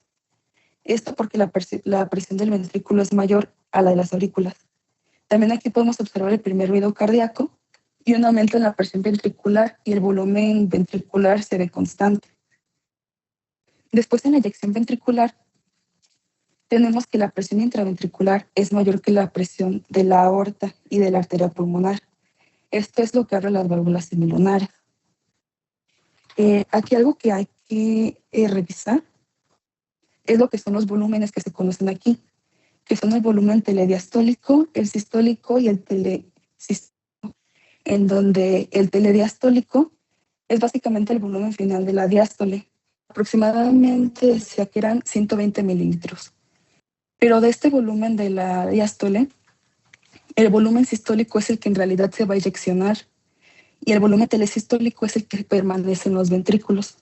Esto porque la presión del ventrículo es mayor a la de las aurículas. También aquí podemos observar el primer ruido cardíaco y un aumento en la presión ventricular, y el volumen ventricular se ve constante. Después, en la eyección ventricular, tenemos que la presión intraventricular es mayor que la presión de la aorta y de la arteria pulmonar. Esto es lo que abre las válvulas semilunares. Aquí algo que hay que revisar es lo que son los volúmenes que se conocen aquí, que son el volumen telediastólico, el sistólico y el telesistólico, en donde el telediastólico es básicamente el volumen final de la diástole. Aproximadamente decía que eran 120 mililitros. Pero de este volumen de la diástole, el volumen sistólico es el que en realidad se va a eyeccionar, y el volumen telesistólico es el que permanece en los ventrículos.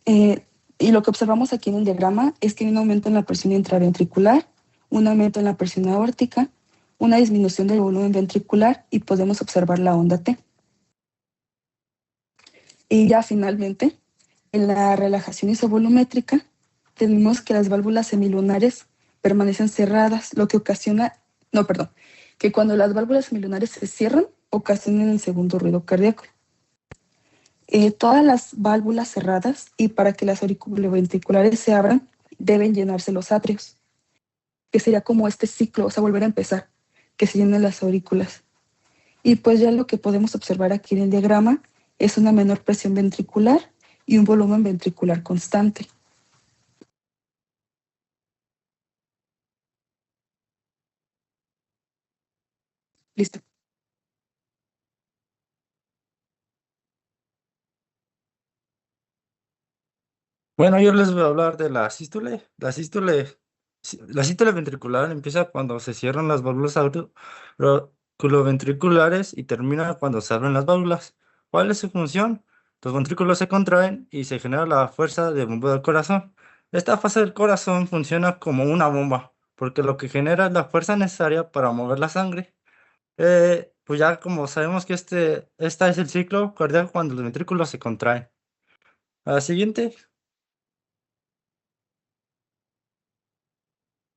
Y lo que observamos aquí en el diagrama es que hay un aumento en la presión intraventricular, un aumento en la presión aórtica, una disminución del volumen ventricular, y podemos observar la onda T. Y ya finalmente, en la relajación isovolumétrica, tenemos que las válvulas semilunares permanecen cerradas, lo que ocasiona, que cuando las válvulas semilunares se cierran, ocasionan el segundo ruido cardíaco. Todas las válvulas cerradas, y para que las auriculoventriculares se abran, deben llenarse los atrios, que sería como este ciclo, o sea, volver a empezar, que se llenen las aurículas. Y pues ya lo que podemos observar aquí en el diagrama es una menor presión ventricular y un volumen ventricular constante. Listo. Bueno, yo les voy a hablar de la sístole. La sístole ventricular empieza cuando se cierran las válvulas auriculoventriculares y termina cuando se abren las válvulas. ¿Cuál es su función? Los ventrículos se contraen y se genera la fuerza de bombeo del corazón. Esta fase del corazón funciona como una bomba, porque lo que genera es la fuerza necesaria para mover la sangre. pues ya como sabemos que esta es el ciclo cardíaco cuando los ventrículos se contraen. A la siguiente.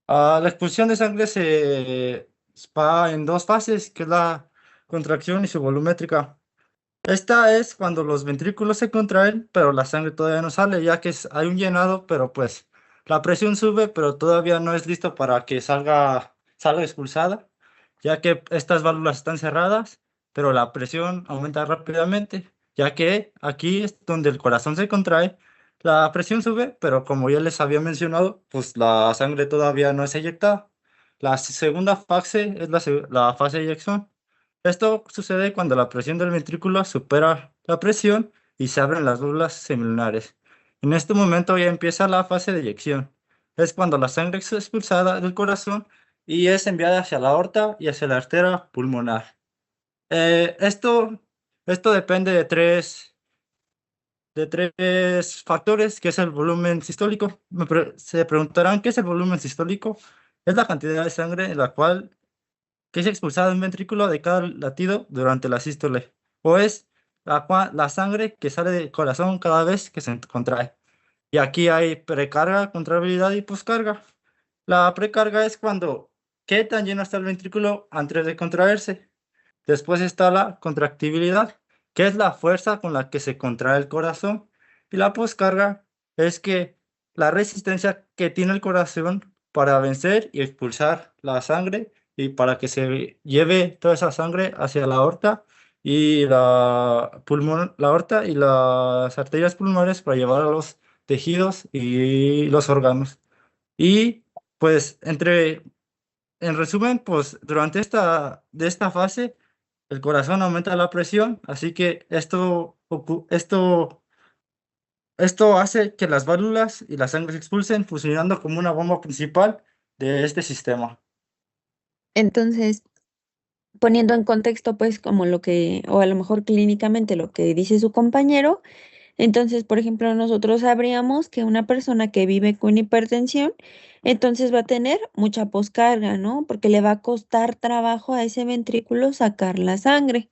La expulsión de sangre se va en dos fases, que es la contracción y su volumétrica. Esta es cuando los ventrículos se contraen, pero la sangre todavía no sale, ya que hay un llenado, pero pues la presión sube, pero todavía no es listo para que salga expulsada, ya que estas válvulas están cerradas, pero la presión aumenta rápidamente, ya que aquí es donde el corazón se contrae, la presión sube, pero como ya les había mencionado, pues la sangre todavía no es eyectada. La segunda fase es la fase de eyección. Esto sucede cuando la presión del ventrículo supera la presión y se abren las válvulas semilunares. En este momento ya empieza la fase de eyección. Es cuando la sangre es expulsada del corazón y es enviada hacia la aorta y hacia la arteria pulmonar. Eh, esto, esto depende de tres factores, que es el volumen sistólico. Se preguntarán qué es el volumen sistólico. Es la cantidad de sangre en la cual que es expulsada de un ventrículo de cada latido durante la sístole, o es la sangre que sale del corazón cada vez que se contrae. Y aquí hay precarga, contractibilidad y poscarga. La precarga es cuando qué tan lleno está el ventrículo antes de contraerse. Después está la contractibilidad, que es la fuerza con la que se contrae el corazón. Y la poscarga es que la resistencia que tiene el corazón para vencer y expulsar la sangre y para que se lleve toda esa sangre hacia la aorta y la aorta y las arterias pulmonares para llevar a los tejidos y los órganos. Y pues en resumen, pues durante esta fase, el corazón aumenta la presión, así que esto hace que las válvulas y la sangre se expulsen, funcionando como una bomba principal de este sistema. Entonces, poniendo en contexto, pues, como lo que, o a lo mejor clínicamente lo que dice su compañero, entonces, por ejemplo, nosotros sabríamos que una persona que vive con hipertensión, entonces va a tener mucha poscarga, ¿no? Porque le va a costar trabajo a ese ventrículo sacar la sangre.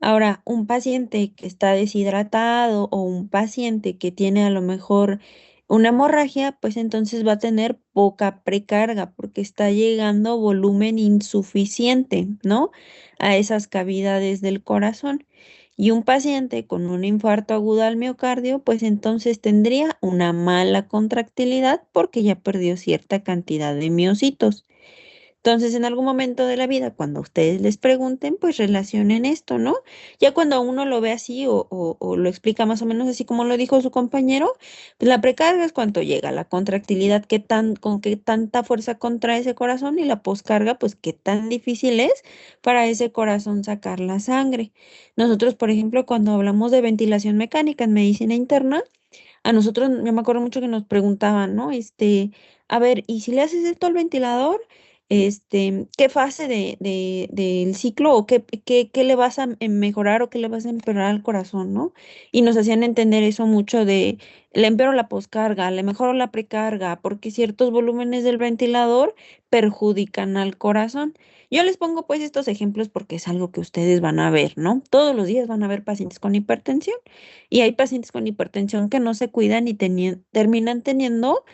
Ahora, un paciente que está deshidratado o un paciente que tiene a lo mejor una hemorragia, pues entonces va a tener poca precarga porque está llegando volumen insuficiente, ¿no? A esas cavidades del corazón. Y un paciente con un infarto agudo al miocardio, pues entonces tendría una mala contractilidad porque ya perdió cierta cantidad de miocitos. Entonces, en algún momento de la vida, cuando ustedes les pregunten, pues relacionen esto, ¿no? Ya cuando uno lo ve así o lo explica más o menos así como lo dijo su compañero, pues la precarga es cuánto llega, la contractilidad, con qué tanta fuerza contrae ese corazón y la poscarga, pues qué tan difícil es para ese corazón sacar la sangre. Nosotros, por ejemplo, cuando hablamos de ventilación mecánica en medicina interna, a nosotros, yo me acuerdo mucho que nos preguntaban, ¿no? A ver, ¿y si le haces esto al ventilador? ¿Qué fase del ciclo o qué le vas a mejorar o qué le vas a empeorar al corazón, ¿no? Y nos hacían entender eso mucho le empeoro la poscarga, le mejoro la precarga, porque ciertos volúmenes del ventilador perjudican al corazón. Yo les pongo pues estos ejemplos porque es algo que ustedes van a ver, ¿no? Todos los días van a ver pacientes con hipertensión y hay pacientes con hipertensión que no se cuidan y terminan teniendo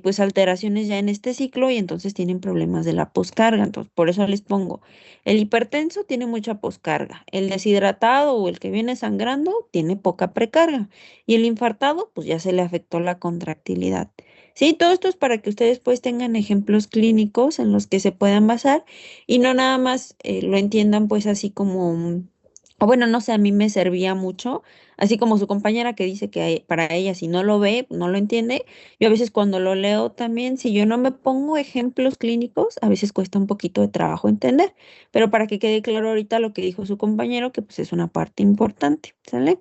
pues alteraciones ya en este ciclo y entonces tienen problemas de la poscarga. Entonces, por eso les pongo, el hipertenso tiene mucha poscarga, el deshidratado o el que viene sangrando tiene poca precarga y el infartado pues ya se le afectó la contractilidad. Sí, todo esto es para que ustedes pues tengan ejemplos clínicos en los que se puedan basar y no nada más lo entiendan pues así como, o bueno, no sé, a mí me servía mucho, así como su compañera que dice que para ella si no lo ve, no lo entiende. Yo a veces cuando lo leo también, si yo no me pongo ejemplos clínicos, a veces cuesta un poquito de trabajo entender, pero para que quede claro ahorita lo que dijo su compañero, que pues es una parte importante, ¿sale?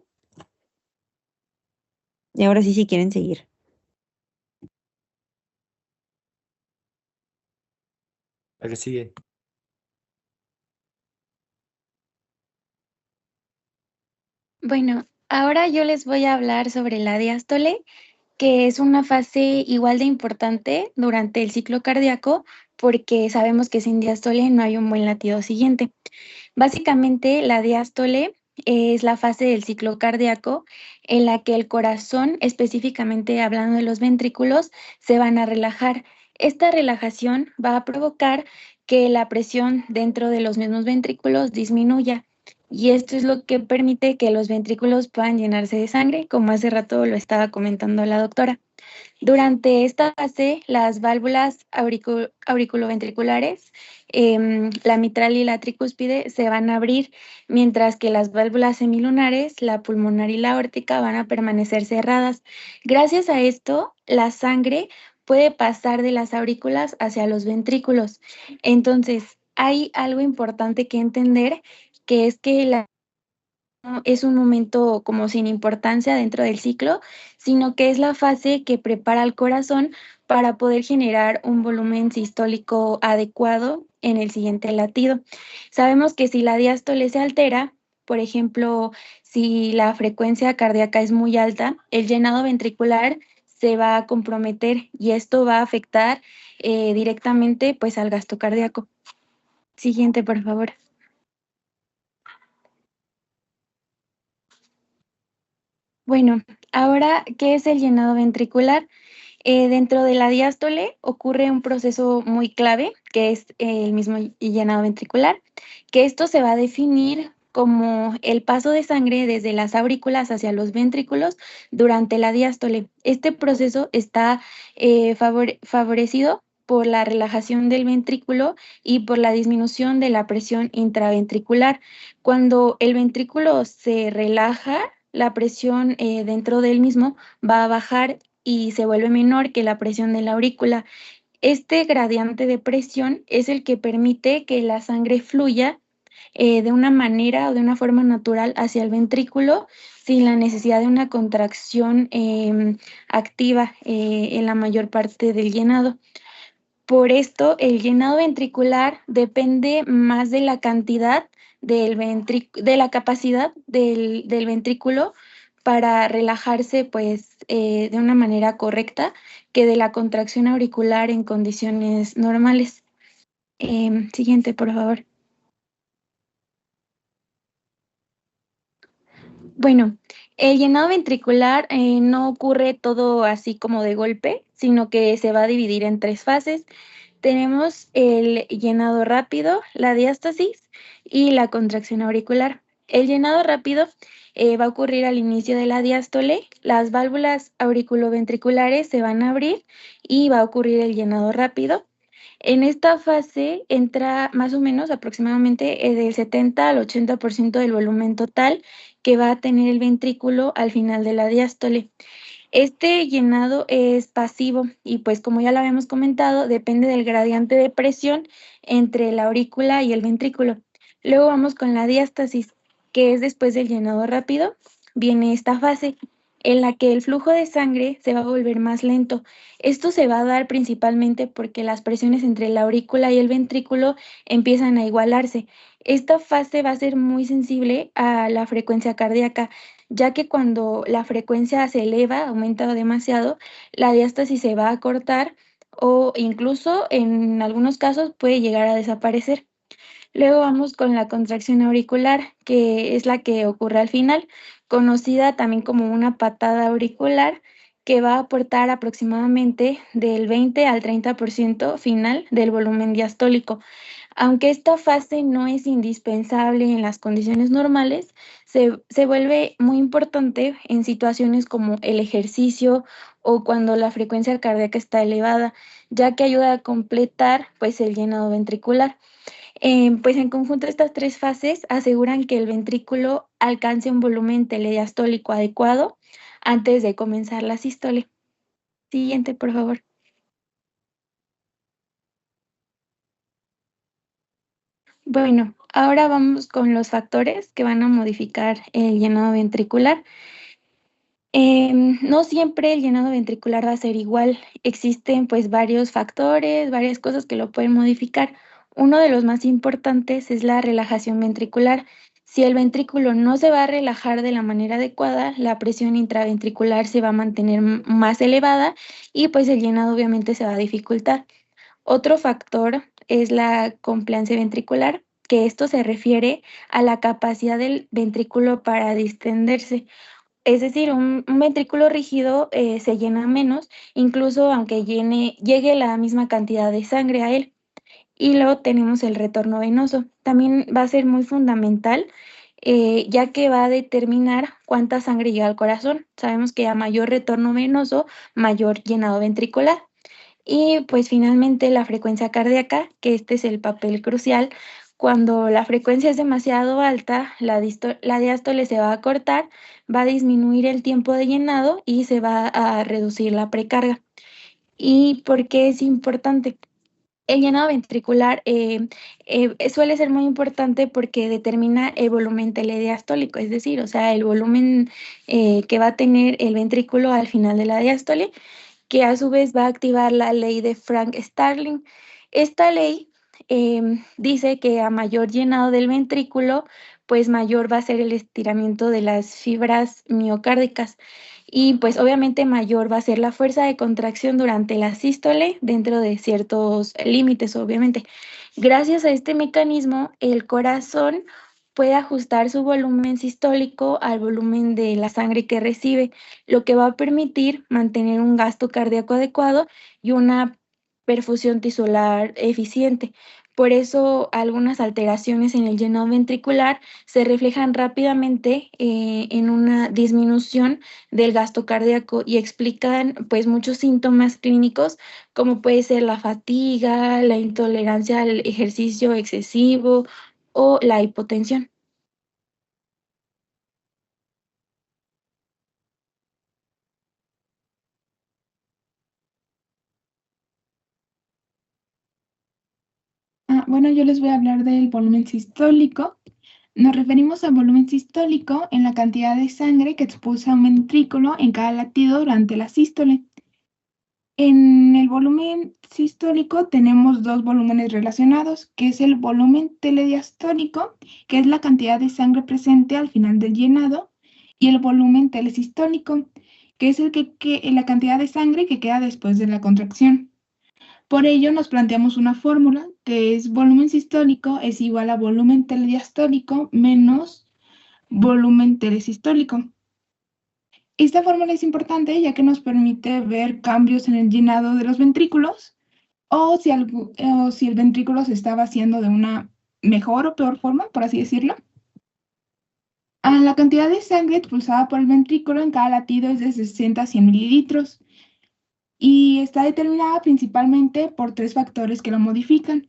Y ahora sí, si quieren seguir. La que sigue. Bueno, ahora yo les voy a hablar sobre la diástole, que es una fase igual de importante durante el ciclo cardíaco, porque sabemos que sin diástole no hay un buen latido siguiente. Básicamente, la diástole es la fase del ciclo cardíaco en la que el corazón, específicamente hablando de los ventrículos, se van a relajar. Esta relajación va a provocar que la presión dentro de los mismos ventrículos disminuya. Y esto es lo que permite que los ventrículos puedan llenarse de sangre, como hace rato lo estaba comentando la doctora. Durante esta fase, las válvulas auriculoventriculares, la mitral y la tricúspide, se van a abrir, mientras que las válvulas semilunares, la pulmonar y la aórtica, van a permanecer cerradas. Gracias a esto, la sangre puede pasar de las aurículas hacia los ventrículos. Entonces, hay algo importante que entender, que es que no es un momento como sin importancia dentro del ciclo, sino que es la fase que prepara al corazón para poder generar un volumen sistólico adecuado en el siguiente latido. Sabemos que si la diástole se altera, por ejemplo, si la frecuencia cardíaca es muy alta, el llenado ventricular se va a comprometer y esto va a afectar directamente pues al gasto cardíaco. Siguiente, por favor. Bueno, ahora, ¿qué es el llenado ventricular? Dentro de la diástole ocurre un proceso muy clave, que es el mismo llenado ventricular, que esto se va a definir como el paso de sangre desde las aurículas hacia los ventrículos durante la diástole. Este proceso está favorecido por la relajación del ventrículo y por la disminución de la presión intraventricular. Cuando el ventrículo se relaja, la presión dentro del mismo va a bajar y se vuelve menor que la presión de la aurícula. Este gradiente de presión es el que permite que la sangre fluya de una manera o de una forma natural hacia el ventrículo sin la necesidad de una contracción activa en la mayor parte del llenado. Por esto, el llenado ventricular depende más de la cantidad de la capacidad del ventrículo para relajarse pues, de una manera correcta que de la contracción auricular en condiciones normales. Siguiente, por favor. Bueno, el llenado ventricular no ocurre todo así como de golpe, sino que se va a dividir en 3 fases. Tenemos el llenado rápido, la diástasis y la contracción auricular. El llenado rápido va a ocurrir al inicio de la diástole, las válvulas auriculoventriculares se van a abrir y va a ocurrir el llenado rápido. En esta fase entra más o menos aproximadamente del 70 al 80% del volumen total que va a tener el ventrículo al final de la diástole. Este llenado es pasivo y pues como ya lo habíamos comentado, depende del gradiente de presión entre la aurícula y el ventrículo. Luego vamos con la diástasis, que es después del llenado rápido. Viene esta fase en la que el flujo de sangre se va a volver más lento. Esto se va a dar principalmente porque las presiones entre la aurícula y el ventrículo empiezan a igualarse. Esta fase va a ser muy sensible a la frecuencia cardíaca, ya que cuando la frecuencia se eleva, aumenta demasiado, la diástasis se va a cortar o incluso en algunos casos puede llegar a desaparecer. Luego vamos con la contracción auricular, que es la que ocurre al final, conocida también como una patada auricular, que va a aportar aproximadamente del 20 al 30% final del volumen diastólico. Aunque esta fase no es indispensable en las condiciones normales, se vuelve muy importante en situaciones como el ejercicio o cuando la frecuencia cardíaca está elevada, ya que ayuda a completar pues, el llenado ventricular. Pues en conjunto estas 3 fases aseguran que el ventrículo alcance un volumen telediastólico adecuado antes de comenzar la sístole. Siguiente, por favor. Bueno, ahora vamos con los factores que van a modificar el llenado ventricular. No siempre el llenado ventricular va a ser igual. Existen pues varios factores, varias cosas que lo pueden modificar. Uno de los más importantes es la relajación ventricular. Si el ventrículo no se va a relajar de la manera adecuada, la presión intraventricular se va a mantener más elevada y pues el llenado obviamente se va a dificultar. Otro factor es la compliance ventricular, que esto se refiere a la capacidad del ventrículo para distenderse. Es decir, un ventrículo rígido se llena menos, incluso aunque llegue la misma cantidad de sangre a él. Y luego tenemos el retorno venoso. También va a ser muy fundamental, ya que va a determinar cuánta sangre llega al corazón. Sabemos que a mayor retorno venoso, mayor llenado ventricular. Y pues finalmente la frecuencia cardíaca, que este es el papel crucial. Cuando la frecuencia es demasiado alta, la diástole se va a cortar, va a disminuir el tiempo de llenado y se va a reducir la precarga. ¿Y por qué es importante? El llenado ventricular suele ser muy importante porque determina el volumen telediastólico, es decir, o sea, el volumen que va a tener el ventrículo al final de la diástole, que a su vez va a activar la ley de Frank-Starling. Esta ley dice que a mayor llenado del ventrículo, pues mayor va a ser el estiramiento de las fibras miocárdicas y pues obviamente mayor va a ser la fuerza de contracción durante la sístole dentro de ciertos límites, obviamente. Gracias a este mecanismo, el corazón puede ajustar su volumen sistólico al volumen de la sangre que recibe, lo que va a permitir mantener un gasto cardíaco adecuado y una perfusión tisular eficiente. Por eso, algunas alteraciones en el llenado ventricular se reflejan rápidamente en una disminución del gasto cardíaco y explican pues muchos síntomas clínicos como puede ser la fatiga, la intolerancia al ejercicio excesivo o la hipotensión. Bueno, yo les voy a hablar del volumen sistólico. Nos referimos al volumen sistólico en la cantidad de sangre que expulsa un ventrículo en cada latido durante la sístole. En el volumen sistólico tenemos dos volúmenes relacionados, que es el volumen telediastólico, que es la cantidad de sangre presente al final del llenado, y el volumen telesistólico, que es la cantidad de sangre que queda después de la contracción. Por ello nos planteamos una fórmula que es volumen sistólico es igual a volumen telediastólico menos volumen telesistólico. Esta fórmula es importante ya que nos permite ver cambios en el llenado de los ventrículos o si el ventrículo se está vaciando de una mejor o peor forma, por así decirlo. La cantidad de sangre expulsada por el ventrículo en cada latido es de 60 a 100 mililitros y está determinada principalmente por tres factores que lo modifican.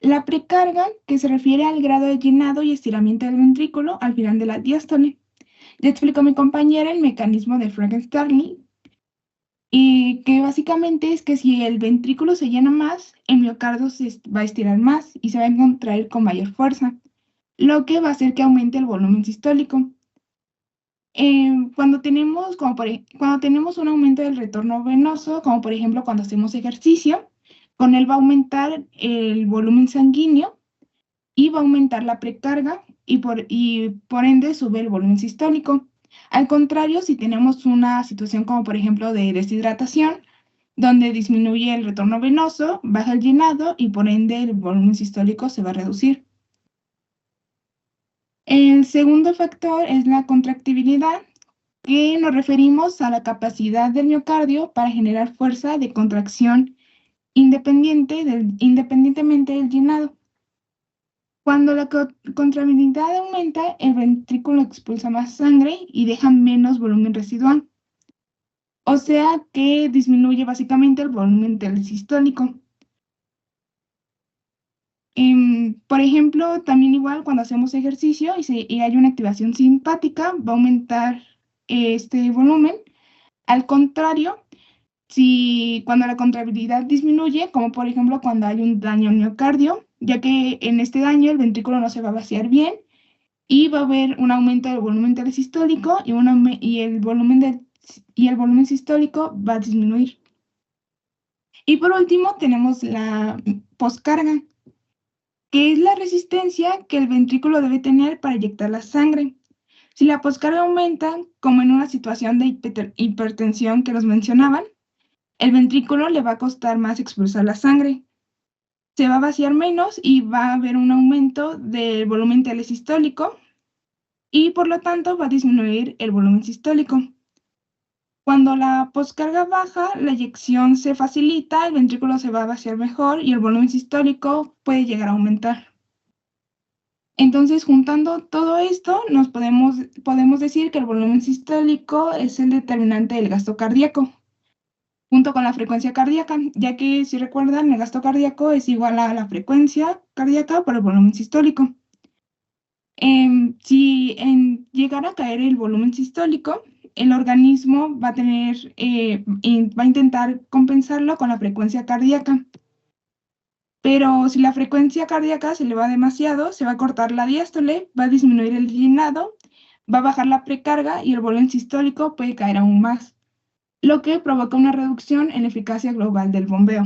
La precarga, que se refiere al grado de llenado y estiramiento del ventrículo al final de la diástole. Ya explicó mi compañera el mecanismo de Frank-Starling, y que básicamente es que si el ventrículo se llena más, el miocardio se va a estirar más y se va a contraer con mayor fuerza, lo que va a hacer que aumente el volumen sistólico. Cuando tenemos un aumento del retorno venoso, como por ejemplo cuando hacemos ejercicio, con él va a aumentar el volumen sanguíneo y va a aumentar la precarga y por ende sube el volumen sistólico. Al contrario, si tenemos una situación como por ejemplo de deshidratación, donde disminuye el retorno venoso, baja el llenado y por ende el volumen sistólico se va a reducir. El segundo factor es la contractibilidad, que nos referimos a la capacidad del miocardio para generar fuerza de contracción independientemente del llenado. Cuando la contractibilidad aumenta, el ventrículo expulsa más sangre y deja menos volumen residual. O sea que disminuye básicamente el volumen telesistólico. Por ejemplo, también igual cuando hacemos ejercicio y hay una activación simpática, va a aumentar este volumen. Al contrario, cuando la contractibilidad disminuye, como por ejemplo cuando hay un daño al miocardio, ya que en este daño el ventrículo no se va a vaciar bien y va a haber un aumento del volumen telesistólico y el volumen sistólico va a disminuir. Y por último tenemos la poscarga, que es la resistencia que el ventrículo debe tener para inyectar la sangre. Si la poscarga aumenta, como en una situación de hipertensión que nos mencionaban, el ventrículo le va a costar más expulsar la sangre. Se va a vaciar menos y va a haber un aumento del volumen telesistólico y por lo tanto va a disminuir el volumen sistólico. Cuando la poscarga baja, la eyección se facilita, el ventrículo se va a vaciar mejor y el volumen sistólico puede llegar a aumentar. Entonces, juntando todo esto, podemos decir que el volumen sistólico es el determinante del gasto cardíaco, junto con la frecuencia cardíaca, ya que si recuerdan, el gasto cardíaco es igual a la frecuencia cardíaca por el volumen sistólico. Si llegara a caer el volumen sistólico, el organismo va a intentar compensarlo con la frecuencia cardíaca. Pero si la frecuencia cardíaca se le va demasiado, se va a cortar la diástole, va a disminuir el llenado, va a bajar la precarga y el volumen sistólico puede caer aún más, lo que provoca una reducción en la eficacia global del bombeo.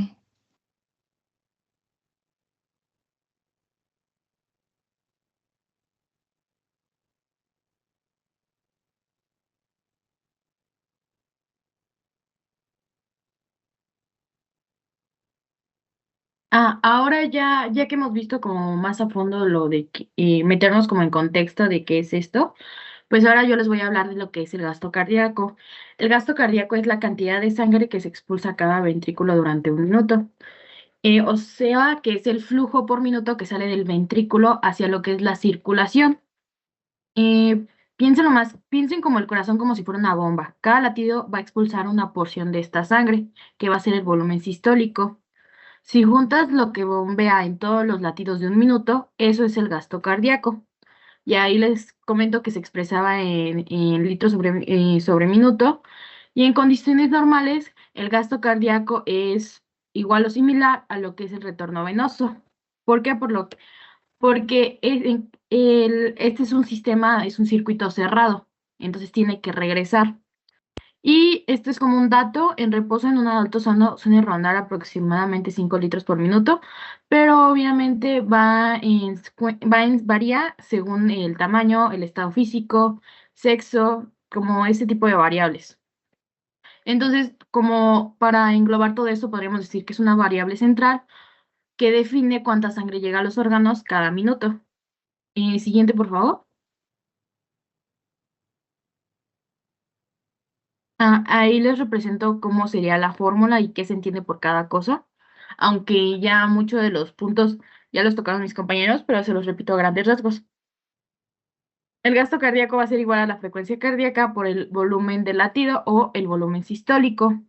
Ahora ya que hemos visto como más a fondo lo de meternos como en contexto de qué es esto, pues ahora yo les voy a hablar de lo que es el gasto cardíaco. El gasto cardíaco es la cantidad de sangre que se expulsa a cada ventrículo durante un minuto. O sea, que es el flujo por minuto que sale del ventrículo hacia lo que es la circulación. Piensen como el corazón como si fuera una bomba. Cada latido va a expulsar una porción de esta sangre, que va a ser el volumen sistólico. Si juntas lo que bombea en todos los latidos de un minuto, eso es el gasto cardíaco. Y ahí les comento que se expresaba en litros sobre minuto. Y en condiciones normales, el gasto cardíaco es igual o similar a lo que es el retorno venoso. ¿Por qué? Porque este es un sistema, es un circuito cerrado, entonces tiene que regresar. Y esto es como un dato, en reposo en un adulto sano suele rondar aproximadamente 5 litros por minuto, pero obviamente varía según el tamaño, el estado físico, sexo, como ese tipo de variables. Entonces, como para englobar todo eso, podríamos decir que es una variable central que define cuánta sangre llega a los órganos cada minuto. Siguiente, por favor. Ahí les represento cómo sería la fórmula y qué se entiende por cada cosa, aunque ya muchos de los puntos ya los tocaron mis compañeros, pero se los repito a grandes rasgos. El gasto cardíaco va a ser igual a la frecuencia cardíaca por el volumen del latido o el volumen sistólico.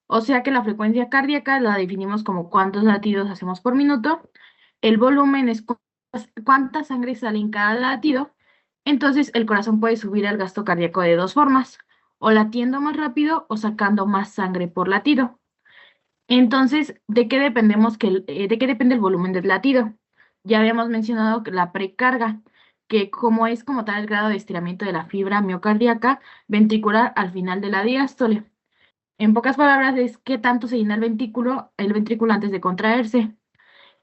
O sea que la frecuencia cardíaca la definimos como cuántos latidos hacemos por minuto. El volumen es cuánta sangre sale en cada latido. Entonces el corazón puede subir el gasto cardíaco de dos formas, o latiendo más rápido o sacando más sangre por latido. Entonces, ¿de qué de qué depende el volumen del latido? Ya habíamos mencionado que la precarga, que como es como tal el grado de estiramiento de la fibra miocardíaca ventricular al final de la diástole. En pocas palabras, es qué tanto se llena el ventrículo antes de contraerse.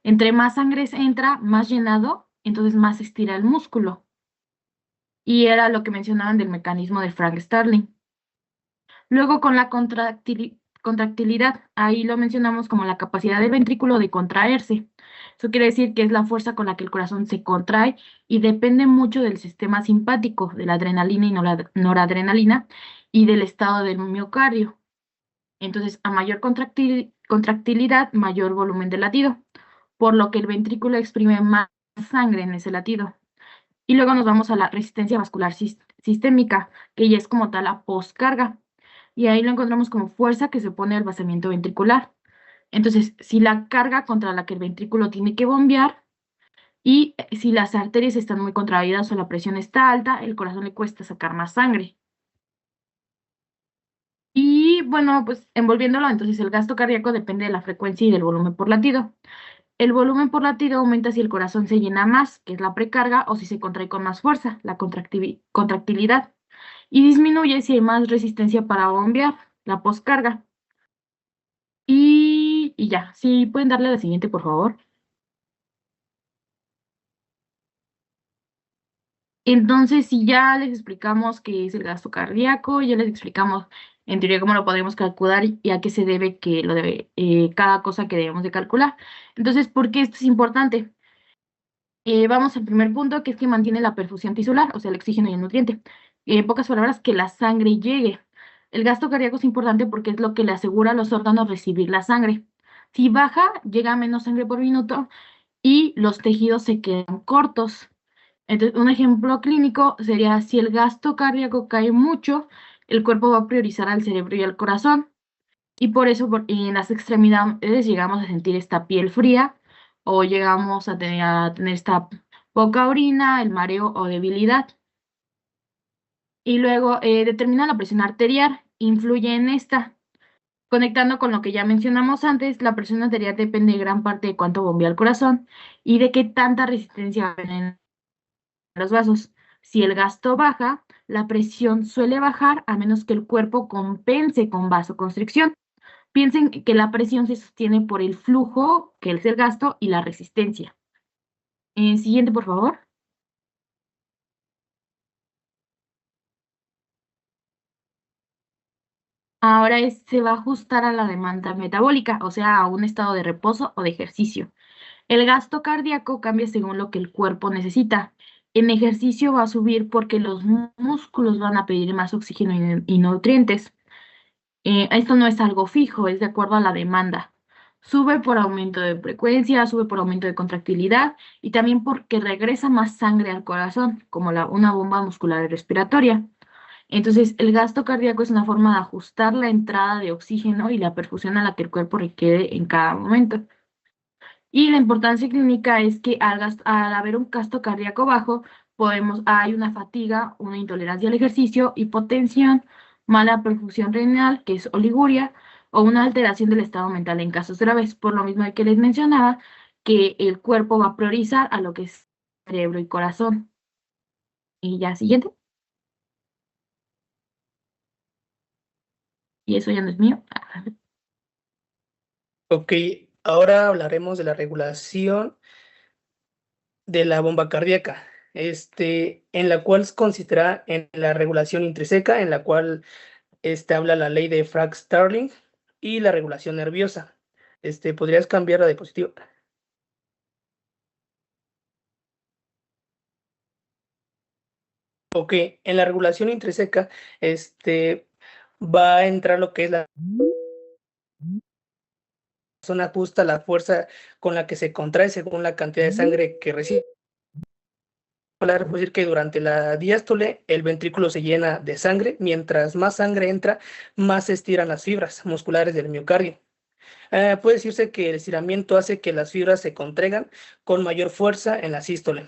Entre más sangre entra, más llenado, entonces más se estira el músculo. Y era lo que mencionaban del mecanismo de Frank Starling. Luego con la contractilidad, ahí lo mencionamos como la capacidad del ventrículo de contraerse. Eso quiere decir que es la fuerza con la que el corazón se contrae y depende mucho del sistema simpático, de la adrenalina y noradrenalina y del estado del miocardio. Entonces, a mayor contractilidad, mayor volumen de latido, por lo que el ventrículo exprime más sangre en ese latido. Y luego nos vamos a la resistencia vascular sistémica, que ya es como tal la poscarga. Y ahí lo encontramos como fuerza que se opone al vaciamiento ventricular. Entonces, si la carga contra la que el ventrículo tiene que bombear y si las arterias están muy contraídas o la presión está alta, el corazón le cuesta sacar más sangre. Y bueno, pues envolviéndolo, entonces el gasto cardíaco depende de la frecuencia y del volumen por latido. El volumen por latido aumenta si el corazón se llena más, que es la precarga, o si se contrae con más fuerza, la contractilidad. Y disminuye si hay más resistencia para bombear, la poscarga. Y ya, si pueden darle a la siguiente, por favor. Entonces, si ya les explicamos qué es el gasto cardíaco, ya les explicamos en teoría cómo lo podemos calcular y a qué se debe cada cosa que debemos de calcular. Entonces, ¿por qué esto es importante? Vamos al primer punto, que es que mantiene la perfusión tisular, o sea, el oxígeno y el nutriente. En pocas palabras, que la sangre llegue. El gasto cardíaco es importante porque es lo que le asegura a los órganos recibir la sangre. Si baja, llega menos sangre por minuto y los tejidos se quedan cortos. Entonces, un ejemplo clínico sería si el gasto cardíaco cae mucho, el cuerpo va a priorizar al cerebro y al corazón. Y por eso en las extremidades llegamos a sentir esta piel fría o llegamos a tener esta poca orina, el mareo o debilidad. Y luego determina la presión arterial, influye en esta. Conectando con lo que ya mencionamos antes, la presión arterial depende de gran parte de cuánto bombea el corazón y de qué tanta resistencia hay en los vasos. Si el gasto baja, la presión suele bajar a menos que el cuerpo compense con vasoconstricción. Piensen que la presión se sostiene por el flujo, que es el gasto, y la resistencia. Siguiente, por favor. Ahora se va a ajustar a la demanda metabólica, o sea, a un estado de reposo o de ejercicio. El gasto cardíaco cambia según lo que el cuerpo necesita. En ejercicio va a subir porque los músculos van a pedir más oxígeno y nutrientes. Esto no es algo fijo, es de acuerdo a la demanda. Sube por aumento de frecuencia, sube por aumento de contractilidad y también porque regresa más sangre al corazón, como una bomba muscular y respiratoria. Entonces, el gasto cardíaco es una forma de ajustar la entrada de oxígeno y la perfusión a la que el cuerpo requiere en cada momento. Y la importancia clínica es que al haber un gasto cardíaco bajo, hay una fatiga, una intolerancia al ejercicio, hipotensión, mala perfusión renal, que es oliguria, o una alteración del estado mental en casos graves, por lo mismo que les mencionaba, que el cuerpo va a priorizar a lo que es cerebro y corazón. Y ya, siguiente. Y eso ya no es mío. Ok, ahora hablaremos de la regulación de la bomba cardíaca, en la cual consistirá en la regulación intrínseca, en la cual habla la ley de Frank-Starling y la regulación nerviosa. ¿Podrías cambiar la diapositiva? Ok, en la regulación intrínseca, va a entrar lo que es la zona ajusta la fuerza con la que se contrae según la cantidad de sangre que recibe. Puedo decir que durante la diástole el ventrículo se llena de sangre, mientras más sangre entra, más se estiran las fibras musculares del miocardio. Puede decirse que el estiramiento hace que las fibras se contraigan con mayor fuerza en la sístole,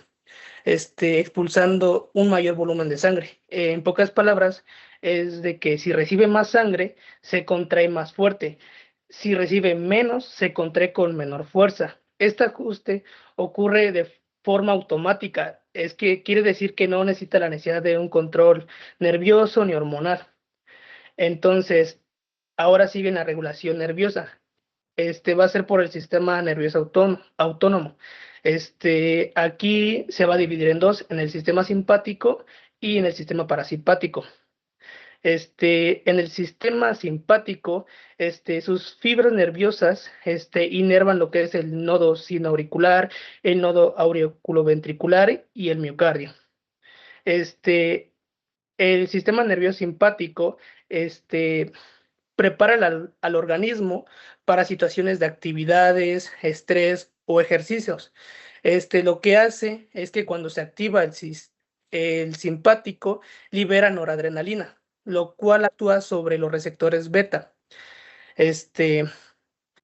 expulsando un mayor volumen de sangre. En pocas palabras, es de que si recibe más sangre, se contrae más fuerte. Si recibe menos, se contrae con menor fuerza. Este ajuste ocurre de forma automática. Es que quiere decir que no necesita la necesidad de un control nervioso ni hormonal. Entonces, ahora sigue la regulación nerviosa. Va a ser por el sistema nervioso autónomo. Aquí se va a dividir en dos, en el sistema simpático y en el sistema parasimpático. En el sistema simpático, sus fibras nerviosas, inervan lo que es el nodo sinoauricular, el nodo auriculoventricular y el miocardio. El sistema nervioso simpático, prepara al organismo para situaciones de actividades, estrés o ejercicios. Lo que hace es que cuando se activa el simpático, libera noradrenalina, lo cual actúa sobre los receptores beta.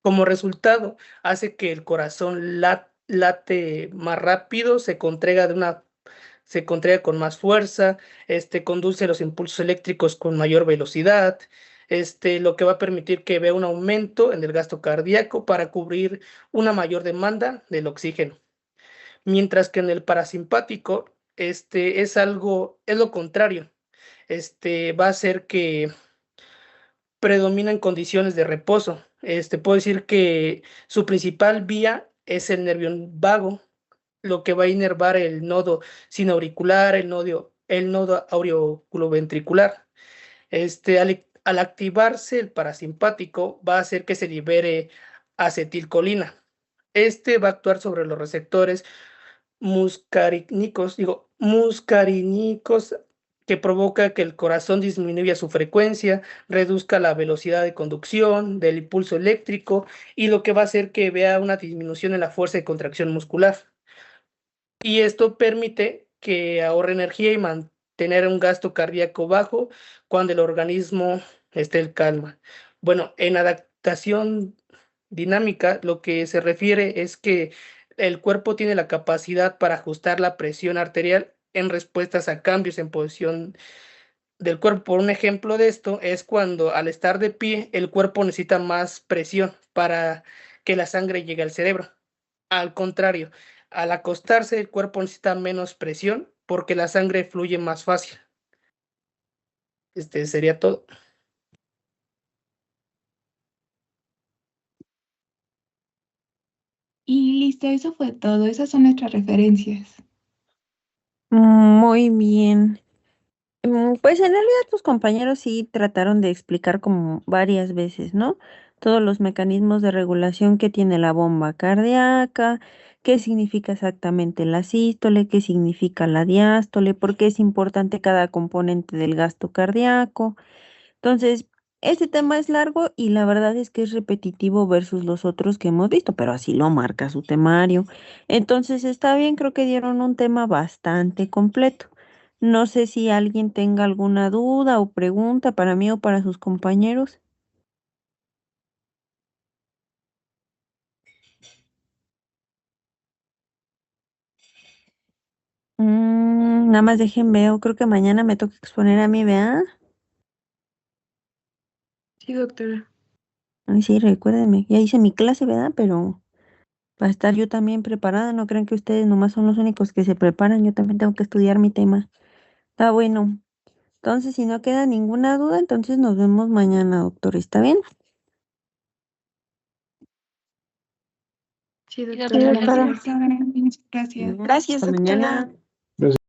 Como resultado, hace que el corazón late más rápido, se contraiga con más fuerza, conduce los impulsos eléctricos con mayor velocidad, lo que va a permitir que vea un aumento en el gasto cardíaco para cubrir una mayor demanda del oxígeno. Mientras que en el parasimpático, es lo contrario. Va a ser que predomina en condiciones de reposo. Puedo decir que su principal vía es el nervio vago, lo que va a inervar el nodo sinoauricular, el nodo auriculoventricular. Al activarse el parasimpático, va a hacer que se libere acetilcolina. Este va a actuar sobre los receptores muscarínicos, que provoca que el corazón disminuya su frecuencia, reduzca la velocidad de conducción del impulso eléctrico y lo que va a hacer que vea una disminución en la fuerza de contracción muscular. Y esto permite que ahorre energía y mantener un gasto cardíaco bajo cuando el organismo esté en calma. Bueno, en adaptación dinámica, lo que se refiere es que el cuerpo tiene la capacidad para ajustar la presión arterial en respuestas a cambios en posición del cuerpo. Un ejemplo de esto es cuando al estar de pie, el cuerpo necesita más presión para que la sangre llegue al cerebro. Al contrario, al acostarse, el cuerpo necesita menos presión porque la sangre fluye más fácil. Sería todo. Y listo, eso fue todo. Esas son nuestras referencias. Muy bien. Pues en realidad tus compañeros sí trataron de explicar como varias veces, ¿no? Todos los mecanismos de regulación que tiene la bomba cardíaca, qué significa exactamente la sístole, qué significa la diástole, por qué es importante cada componente del gasto cardíaco. Entonces, este tema es largo y la verdad es que es repetitivo versus los otros que hemos visto, pero así lo marca su temario. Entonces, está bien, creo que dieron un tema bastante completo. No sé si alguien tenga alguna duda o pregunta para mí o para sus compañeros. Nada más dejen veo, creo que mañana me toca exponer a mí, ¿verdad? Sí, doctora. Ay, sí, recuérdenme, ya hice mi clase, ¿verdad? Pero para estar yo también preparada, no crean que ustedes nomás son los únicos que se preparan, yo también tengo que estudiar mi tema. Está bueno. Entonces, si no queda ninguna duda, entonces nos vemos mañana, doctor. ¿Está bien? Sí, Sí, doctora. doctora, doctora. gracias. Gracias. Bien, Gracias, hasta doctora. mañana.